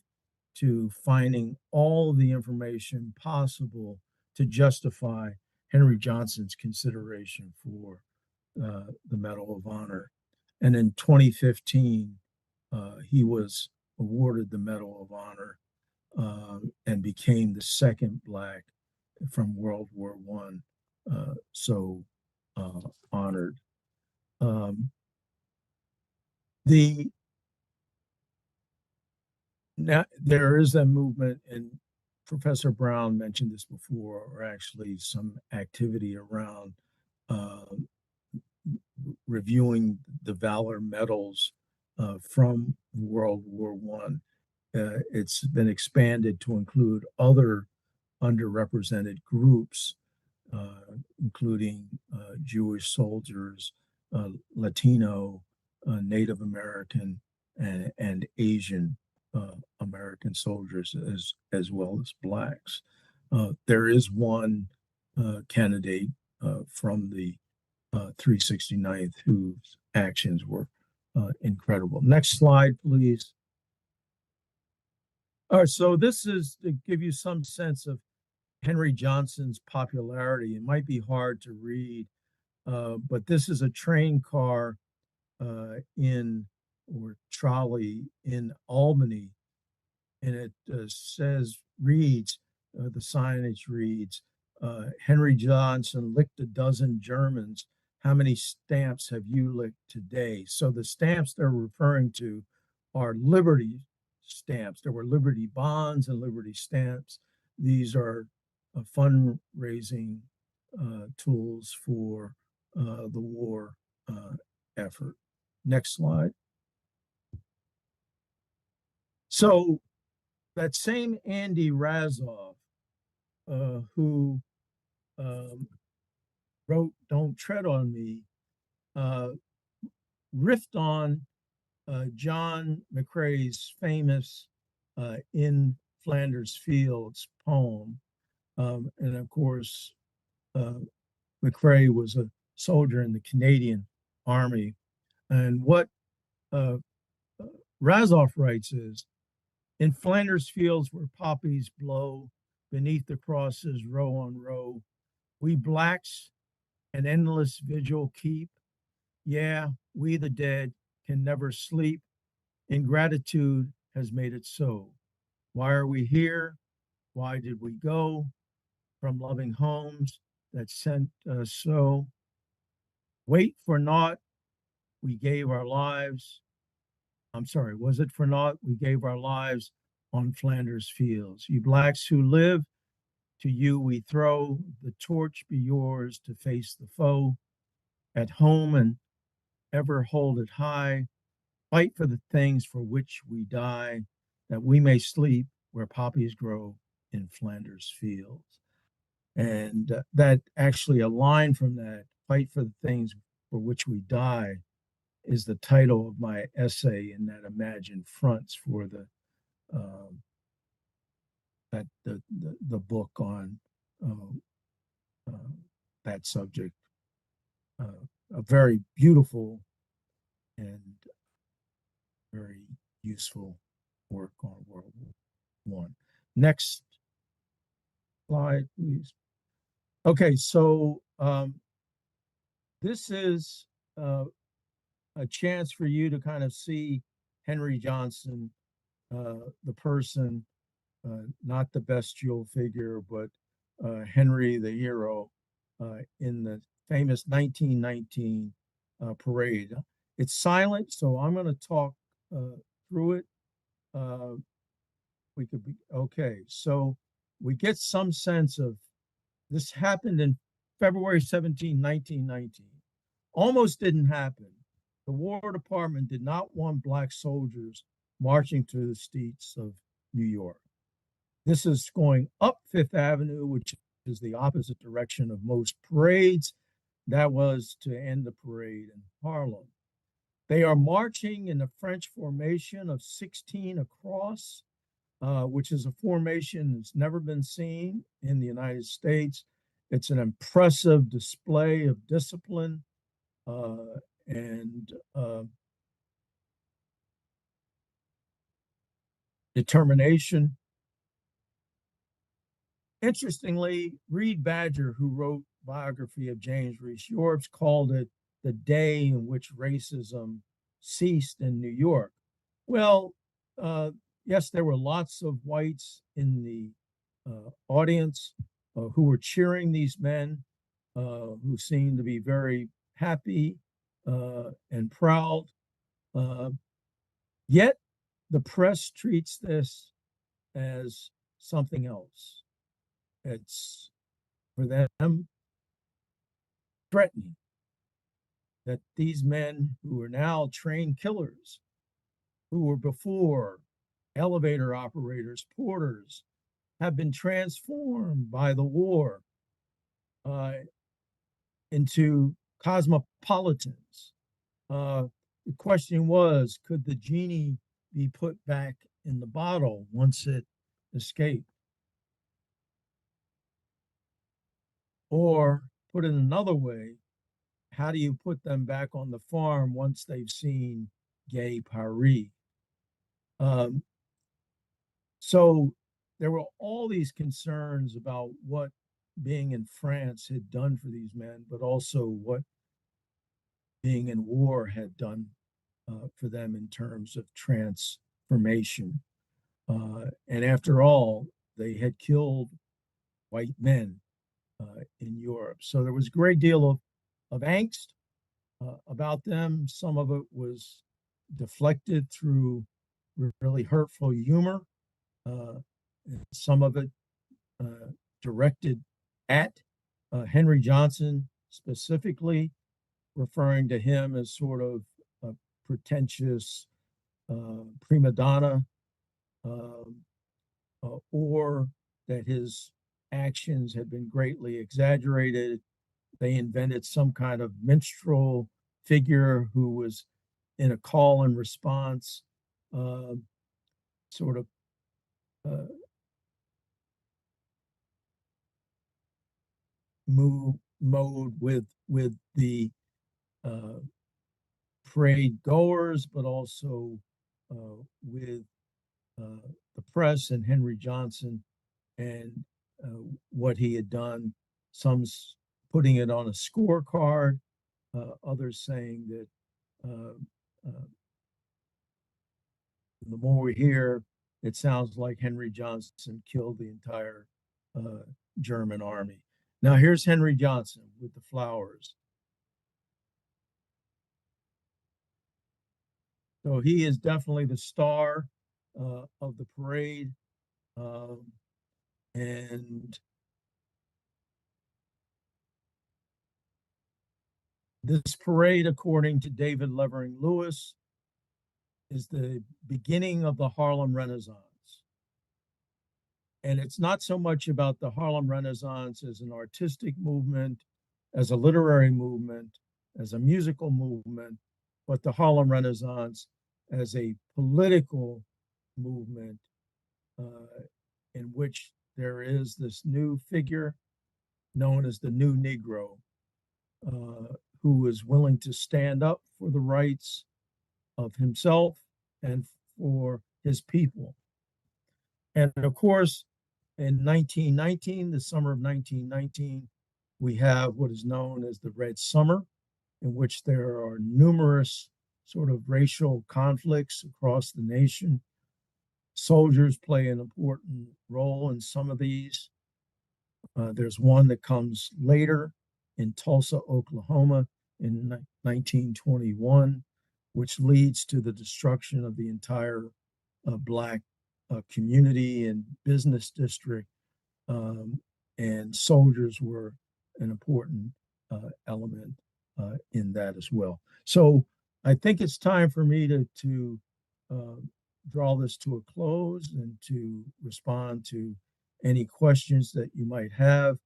to finding all the information possible to justify Henry Johnson's consideration for the Medal of Honor. And in 2015, he was awarded the Medal of Honor and became the second black from World War One so honored. The Now there is a movement, and Professor Brown mentioned this before, or actually some activity around uh, reviewing the valor medals from World War One. It's been expanded to include other underrepresented groups, including Jewish soldiers, Latino, Native American, and Asian American soldiers, as well as blacks. There is one candidate from the 369th whose actions were incredible. Next slide, please. All right, so this is to give you some sense of Henry Johnson's popularity. It might be hard to read, but this is a train car or trolley in Albany, and it the signage reads, Henry Johnson licked a dozen Germans. How many stamps have you licked today? So the stamps they're referring to are Liberty stamps. There were Liberty bonds and Liberty stamps. These are fundraising tools for the war effort. Next slide. So that same Andy Razov, who wrote Don't Tread on Me, riffed on John McCrae's famous In Flanders Fields poem. And of course, McCrae was a soldier in the Canadian Army. And what Razov writes is, in Flanders fields where poppies blow, beneath the crosses row on row, we blacks an endless vigil keep. Yeah, we the dead can never sleep. Ingratitude has made it so. Why are we here? Why did we go from loving homes that sent us so? Wait for naught, we gave our lives. I'm sorry, was it for naught we gave our lives on Flanders fields? You blacks who live, to you we throw, the torch be yours to face the foe. At home and ever hold it high, fight for the things for which we die, that we may sleep where poppies grow in Flanders fields. And that actually, a line from that, fight for the things for which we die, is the title of my essay in that Imagined Fronts for the book on that subject. A very beautiful and very useful work on World War One. Next Slide, please. Okay, so this is a chance for you to kind of see Henry Johnson, the person, not the bestial figure, but Henry the hero in the famous 1919 parade. It's silent, so I'm going to talk through it. We could be okay. So we get some sense of this happened in February 17, 1919. Almost didn't happen. The War Department did not want Black soldiers marching through the streets of New York. This is going up Fifth Avenue, which is the opposite direction of most parades. That was to end the parade in Harlem. They are marching in the French formation of 16 across, which is a formation that's never been seen in the United States. It's an impressive display of discipline and determination. Interestingly, Reed Badger, who wrote biography of James Reese Yorks, called it the day in which racism ceased in New York. Well, yes, there were lots of whites in the audience who were cheering these men, who seemed to be very happy and proud. Yet the press treats this as something else. It's for them threatening that these men who are now trained killers, who were before elevator operators, porters, have been transformed by the war into cosmopolitans. The question was, could the genie be put back in the bottle once it escaped? Or put it another way, how do you put them back on the farm once they've seen Gay Paris? So there were all these concerns about what being in France had done for these men, but also what being in war had done for them in terms of transformation. And after all, they had killed white men in Europe. So there was a great deal of angst about them. Some of it was deflected through really hurtful humor. Some of it directed at Henry Johnson specifically, referring to him as sort of a pretentious prima donna, or that his actions had been greatly exaggerated. They invented some kind of minstrel figure who was in a call and response sort of mode with the parade goers, but also with the press and Henry Johnson and what he had done. Some putting it on a scorecard, others saying that the more we hear, it sounds like Henry Johnson killed the entire German army. Now here's Henry Johnson with the flowers. So he is definitely the star of the parade. And this parade, according to David Levering Lewis, is the beginning of the Harlem Renaissance. And it's not so much about the Harlem Renaissance as an artistic movement, as a literary movement, as a musical movement, but the Harlem Renaissance as a political movement in which there is this new figure known as the new Negro, who is willing to stand up for the rights of himself and for his people. And of course, in 1919, the summer of 1919, we have what is known as the Red Summer, in which there are numerous sort of racial conflicts across the nation. Soldiers play an important role in some of these. There's one that comes later in Tulsa, Oklahoma in 1921, which leads to the destruction of the entire Black community and business district. And soldiers were an important element in that as well. So I think it's time for me to draw this to a close and to respond to any questions that you might have.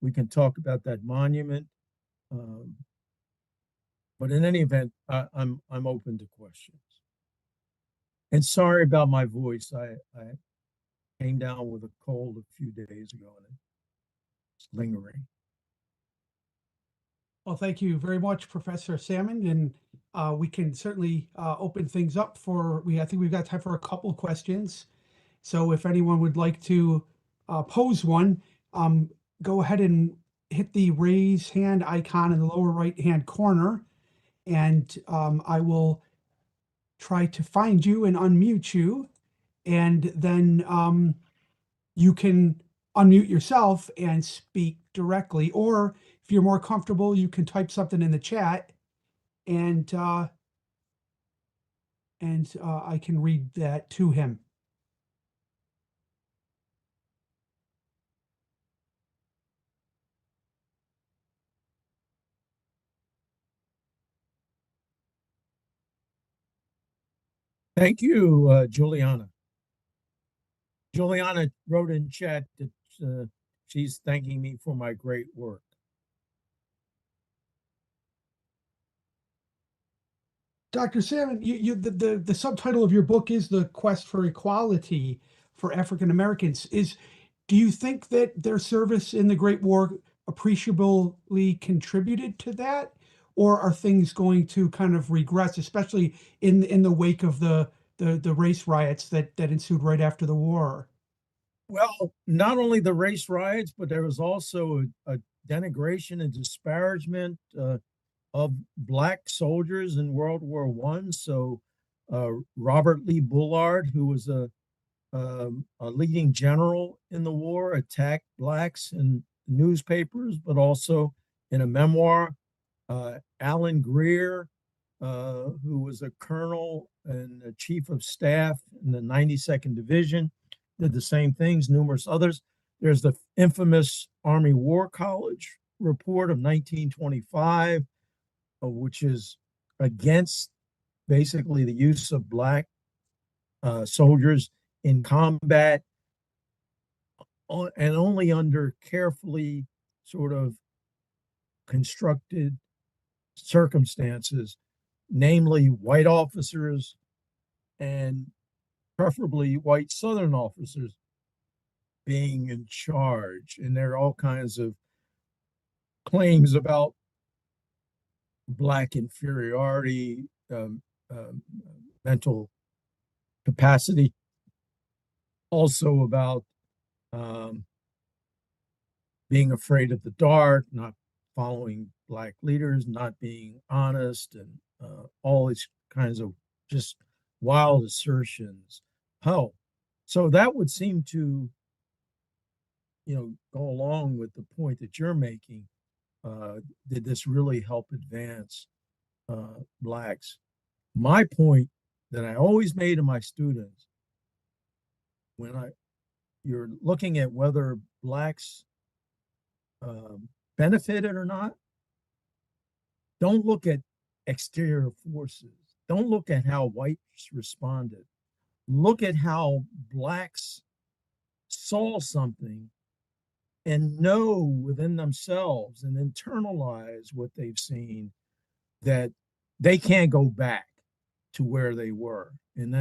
We can talk about that monument, um, but in any event, I'm open to questions. And sorry about my voice. I came down with a cold a few days ago and it's lingering. Well, thank you very much, Professor Salmon, and we can certainly open things up for, I think we've got time for a couple questions. So if anyone would like to pose one, go ahead and hit the raise hand icon in the lower right-hand corner, and I will try to find you and unmute you, and then you can unmute yourself and speak directly, or if you're more comfortable, you can type something in the chat, and I can read that to him. Thank you, Juliana. Juliana wrote in chat that she's thanking me for my great work. Dr. Salmon, the subtitle of your book is The Quest for Equality for African Americans. Do you think that their service in the Great War appreciably contributed to that? Or are things going to kind of regress, especially in the wake of the race riots that ensued right after the war? Well, not only the race riots, but there was also a denigration and disparagement of Black soldiers in World War I. So Robert Lee Bullard, who was a leading general in the war, attacked Blacks in newspapers, but also in a memoir. Alan Greer, who was a colonel and a chief of staff in the 92nd Division, did the same things, numerous others. There's the infamous Army War College report of 1925, which is against basically the use of Black soldiers in combat and only under carefully sort of constructed circumstances, namely white officers and preferably white Southern officers being in charge. And there are all kinds of claims about Black inferiority, mental capacity, also about being afraid of the dark, not following Black leaders, not being honest, and all these kinds of just wild assertions. Oh, so that would seem to, go along with the point that you're making. Did this really help advance Blacks? My point that I always made to my students when you're looking at whether Blacks benefited or not, don't look at exterior forces. Don't look at how whites responded. Look at how Blacks saw something and know within themselves and internalize what they've seen, that they can't go back to where they were. And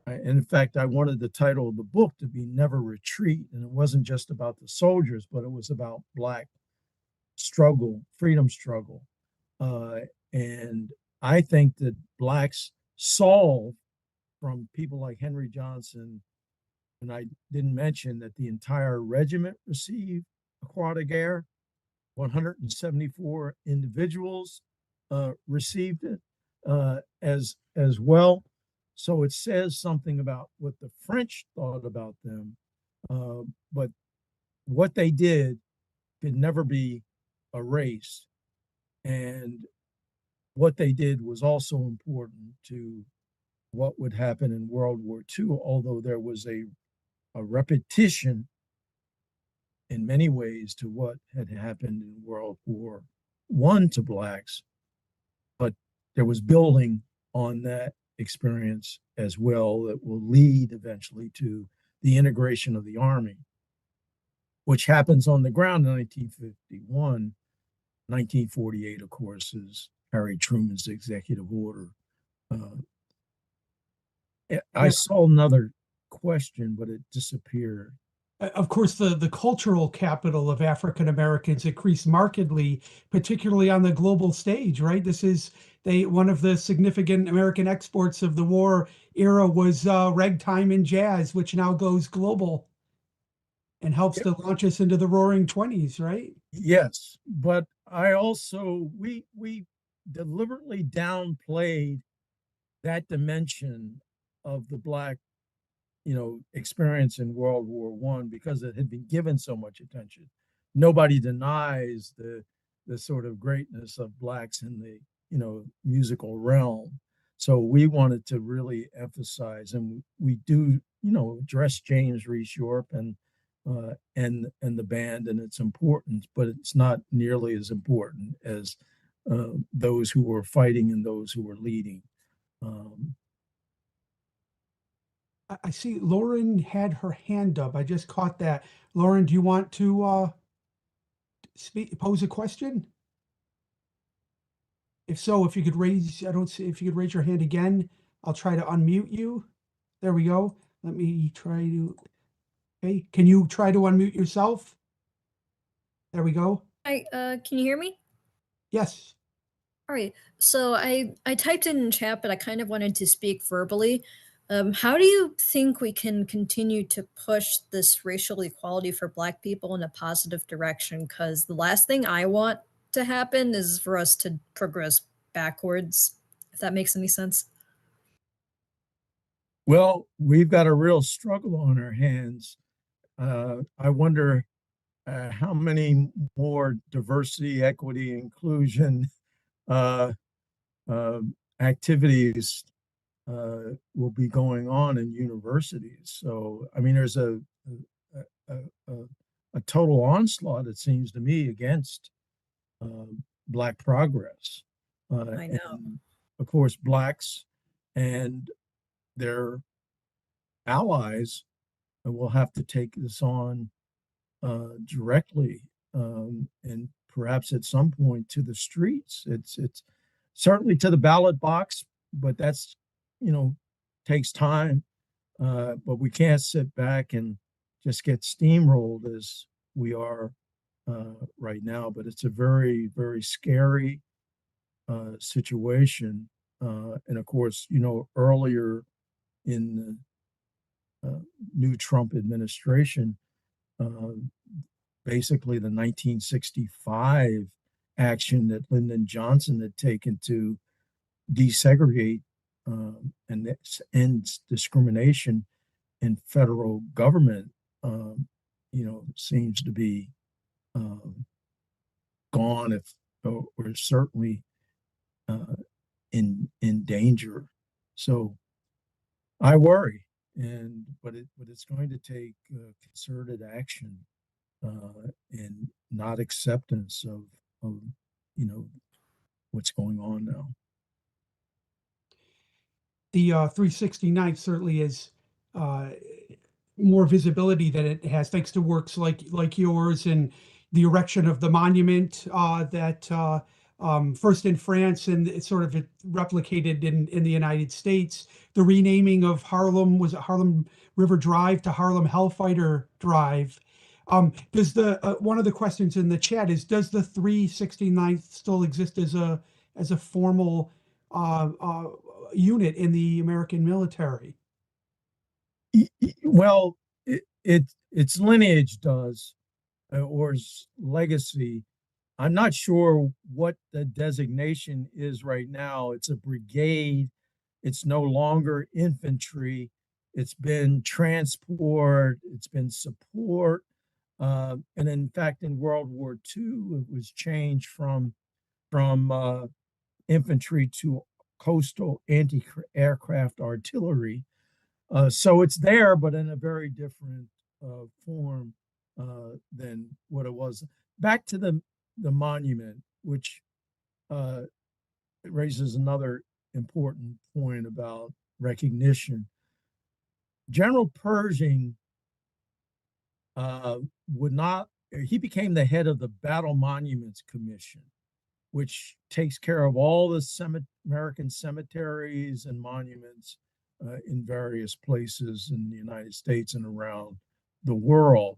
in fact, I wanted the title of the book to be Never Retreat. And it wasn't just about the soldiers, but it was about Black struggle, freedom struggle. And I think that Blacks saw from people like Henry Johnson And I didn't mention that the entire regiment received a croix de guerre. 174 individuals received it as well. So it says something about what the French thought about them, but what they did could never be erased. And what they did was also important to what would happen in World War II, although there was a repetition in many ways to what had happened in World War I to blacks, but there was building on that experience as well that will lead eventually to the integration of the Army, which happens on the ground in 1951. 1948, of course, is Harry Truman's executive order. Uh, I Yeah. saw another question, but it disappeared. Of course, the cultural capital of African Americans increased markedly, particularly on the global stage, right? This is one of the significant American exports of the war era was ragtime and jazz, which now goes global and helps to launch us into the roaring 20s, right? Yes, but I also we deliberately downplayed that dimension of the black, experience in World War One because it had been given so much attention. Nobody denies the sort of greatness of blacks in the, musical realm. So we wanted to really emphasize, and we do, address James Reese York and the band and its importance, but it's not nearly as important as those who were fighting and those who were leading. Um, I see Lauren had her hand up. I just caught that. Lauren, do you want to pose a question? If so, if you could raise, I don't see, if you could raise your hand again, I'll try to unmute you. There we go. Let me try to, okay, can you try to unmute yourself? There we go. Hi, can you hear me? Yes. All right. So I typed it in chat, but I kind of wanted to speak verbally. How do you think we can continue to push this racial equality for Black people in a positive direction? Because the last thing I want to happen is for us to progress backwards, if that makes any sense. well, we've got a real struggle on our hands. I wonder how many more diversity, equity, inclusion uh, uh, activities will be going on in universities. So, I mean, there's a, a, a total onslaught, it seems to me, against uh, Black progress. I know. And of course, Blacks and their allies will have to take this on directly, and perhaps at some point to the streets. It's certainly to the ballot box, but that's, you know takes time. But we can't sit back and just get steamrolled as we are right now. But it's a very, very scary situation. And of course, earlier in the new Trump administration, uh, basically the 1965 action that Lyndon Johnson had taken to desegregate and end discrimination in federal government, seems to be um, gone, if or certainly in danger. So I worry, but it's going to take concerted action and not acceptance of you know what's going on now. The 369th certainly is uh, more visibility than it has, thanks to works like yours and the erection of the monument that first in France and it's sort of replicated in the United States. The renaming of Harlem, was it Harlem River Drive to Harlem Hellfighter Drive. Does the one of the questions in the chat is, does the 369th still exist as a formal uh, uh, unit in the American military? Well, its lineage does, or its legacy. I'm not sure what the designation is right now. It's a brigade. It's no longer infantry. It's been transport. It's been support. And in fact, in World War II, it was changed from infantry to coastal anti-aircraft artillery. So it's there, but in a very different form than what it was. Back to the monument, which raises another important point about recognition. General Pershing would not, he became the head of the Battle Monuments Commission, which takes care of all the American cemeteries and monuments in various places in the United States and around the world.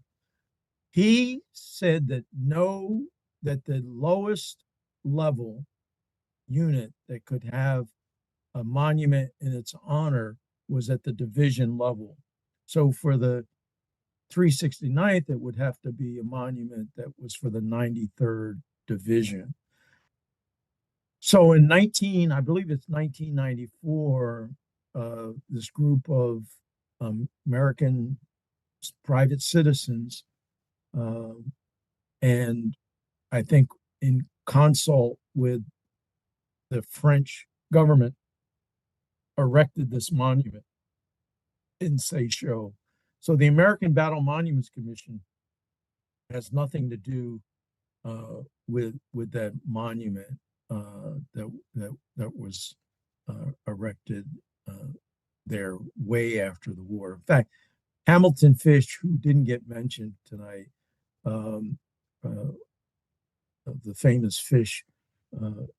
He said that that the lowest level unit that could have a monument in its honor was at the division level. So for the 369th, it would have to be a monument that was for the 93rd Division. So in I believe it's 1994, this group of American private citizens, and I think in consult with the French government, erected this monument in Seychelles. So the American Battle Monuments Commission has nothing to do with that monument that was erected there way after the war. In fact, Hamilton Fish, who didn't get mentioned tonight, the famous Fish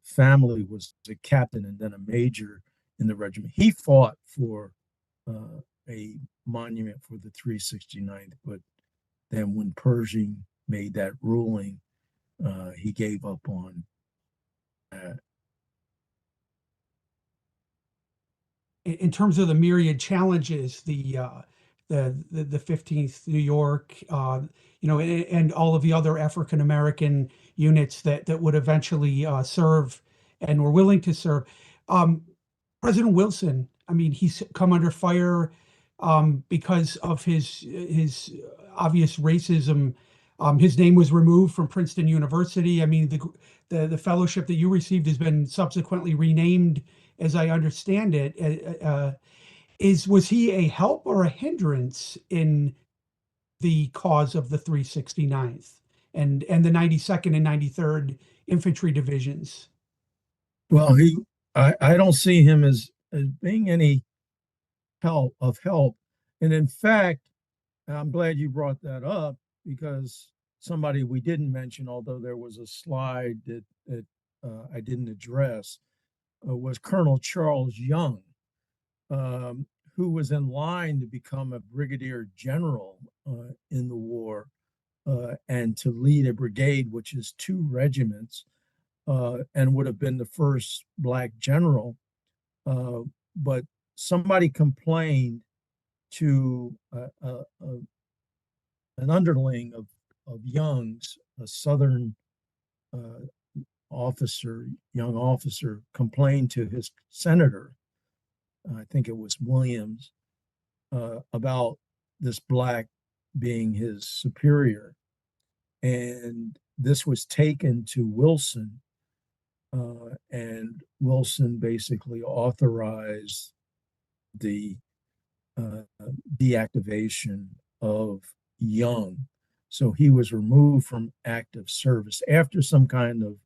family, was a captain and then a major in the regiment. He fought for a monument for the 369th, but then when Pershing made that ruling, he gave up on that. In terms of the myriad challenges, the 15th New York, and all of the other African American units that would eventually serve and were willing to serve. President Wilson, I mean, he's come under fire because of his obvious racism. His name was removed from Princeton University. I mean, the fellowship that you received has been subsequently renamed, as I understand it. Was he a help or a hindrance in the cause of the 369th and the 92nd and 93rd Infantry Divisions? Well, I don't see him as being any help. And in fact, I'm glad you brought that up, because somebody we didn't mention, although there was a slide that I didn't address, was Colonel Charles Young, who was in line to become a brigadier general in the war and to lead a brigade, which is 2 regiments, and would have been the first Black general. But somebody complained to an underling of Young's, a Southern young officer, complained to his senator, I think it was Williams, about this Black being his superior. And this was taken to Wilson, and Wilson basically authorized the deactivation of Young. So he was removed from active service after some kind of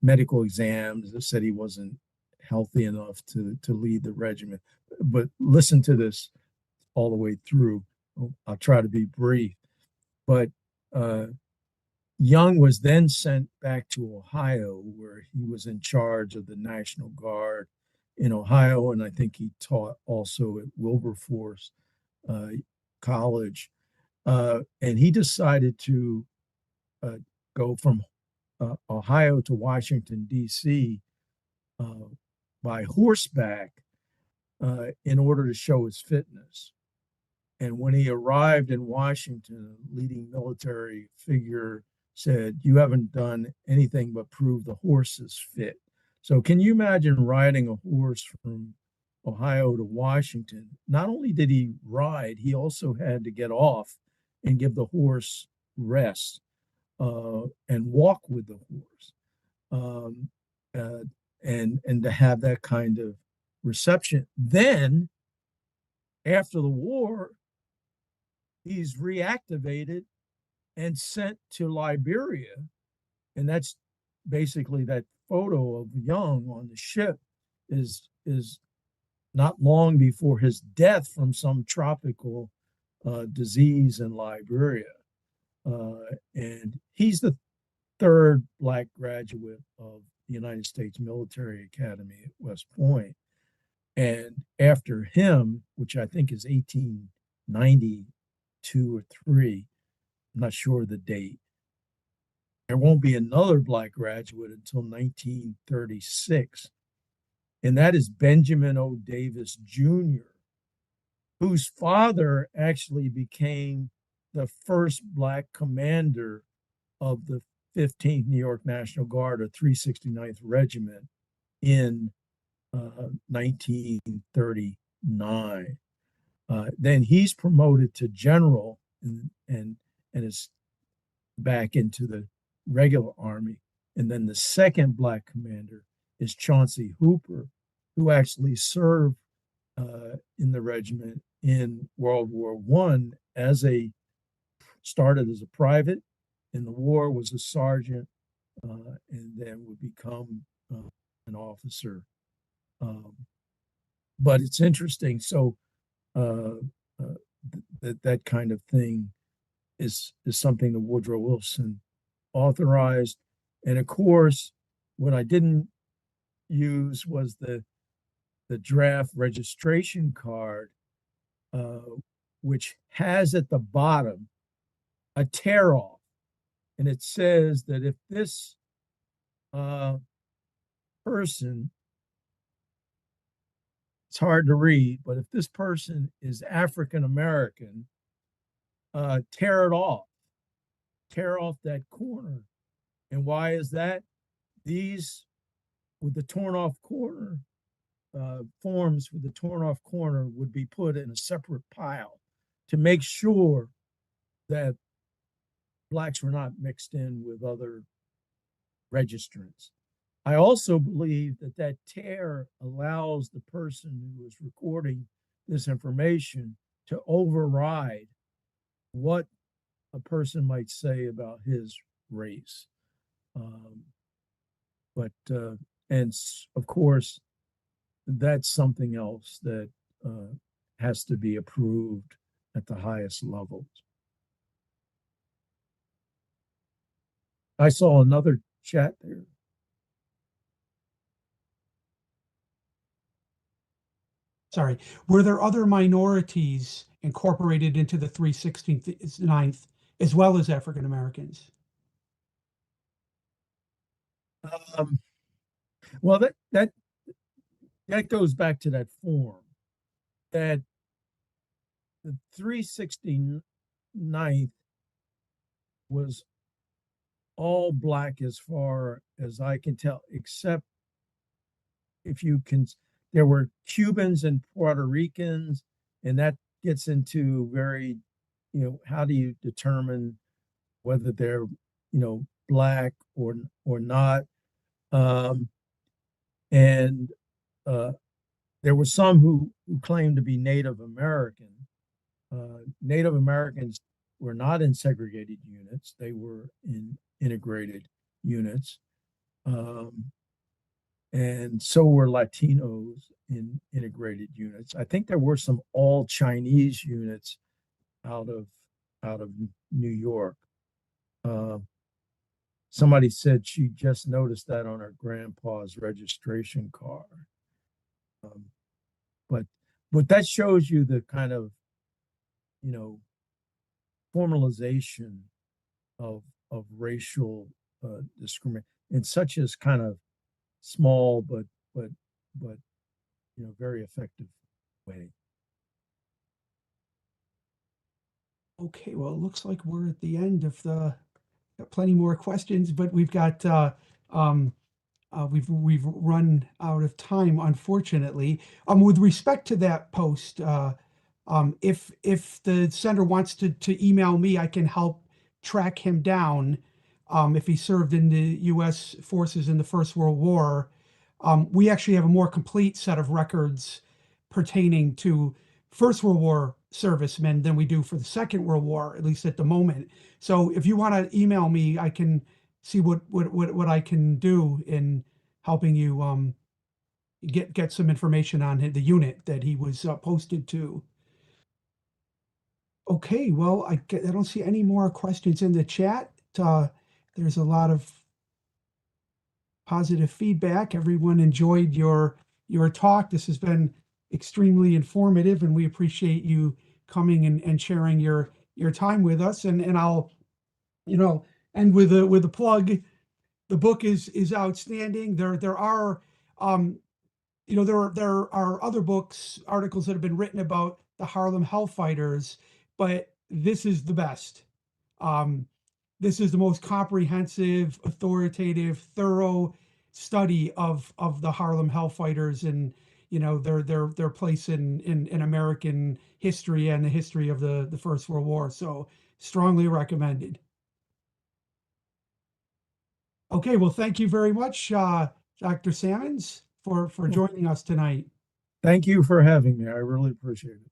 medical exams that said he wasn't healthy enough to lead the regiment. But listen to this all the way through. I'll try to be brief. But Young was then sent back to Ohio, where he was in charge of the National Guard in Ohio, and I think he taught also at Wilberforce College. And he decided to go from Ohio to Washington, D.C. By horseback in order to show his fitness. And when he arrived in Washington, a leading military figure said, "You haven't done anything but prove the horse is fit." So can you imagine riding a horse from Ohio to Washington? Not only did he ride, he also had to get off and give the horse rest, and walk with the horse, um, uh, and to have that kind of reception. Then after the war, he's reactivated and sent to Liberia, and that's basically that photo of Young on the ship is not long before his death from some tropical disease in Liberia. And he's the third Black graduate of the United States Military Academy at West Point. And after him, which I think is 1892 or 3, I'm not sure the date, there won't be another Black graduate until 1936. And that is Benjamin O. Davis Jr., whose father actually became the first Black commander of the 15th New York National Guard, or 369th Regiment, in 1939. Then he's promoted to general and is back into the regular army. And then the second Black commander is Chauncey Hooper, who actually served in the regiment in World War I started as a private in the war, was a sergeant, and then would become an officer. But it's interesting. So that kind of thing is something that Woodrow Wilson authorized. And of course, what I didn't use was the draft registration card, which has at the bottom a tear off, and it says that if this person, it's hard to read, but if this person is African American, tear it off, tear off that corner. And why is that? These with the torn off corner, forms with the torn off corner would be put in a separate pile to make sure that Blacks were not mixed in with other registrants. I also believe that that tear allows the person who is recording this information to override what a person might say about his race. And of course, that's something else that has to be approved at the highest levels. I saw another chat there. Sorry. Were there other minorities incorporated into the 369th as well as African Americans? Well, that goes back to that form that the 369th was all Black as far as I can tell, except if you can, there were Cubans and Puerto Ricans, and that gets into very, how do you determine whether they're, Black or not? And there were some who claimed to be Native American. Native Americans were not in segregated units; they were in integrated units. And so were Latinos in integrated units. I think there were some all Chinese units out of New York. Somebody said she just noticed that on her grandpa's registration card. But that shows you the kind of formalization of racial discrimination in such as kind of small but very effective way. Okay, well, it looks like we're at the end of got plenty more questions, but we've run out of time, unfortunately. With respect to that post, if the sender wants to email me, I can help track him down. If he served in the U.S. forces in the First World War, we actually have a more complete set of records pertaining to First World War servicemen than we do for the Second World War, at least at the moment. So if you want to email me, I can see what I can do in helping you get some information on the unit that he was posted to. Okay, well, I don't see any more questions in the chat. There's a lot of positive feedback. Everyone enjoyed your talk. This has been extremely informative, and we appreciate you coming and sharing your time with us. And I'll, end with a plug. The book is outstanding. There are there are other books, articles that have been written about the Harlem Hellfighters, but this is the best. This is the most comprehensive, authoritative, thorough study of the Harlem Hellfighters and their place in American history and the history of the First World War. So strongly recommended. Okay, well, thank you very much, Dr. Sammons, for joining us tonight. Thank you for having me. I really appreciate it.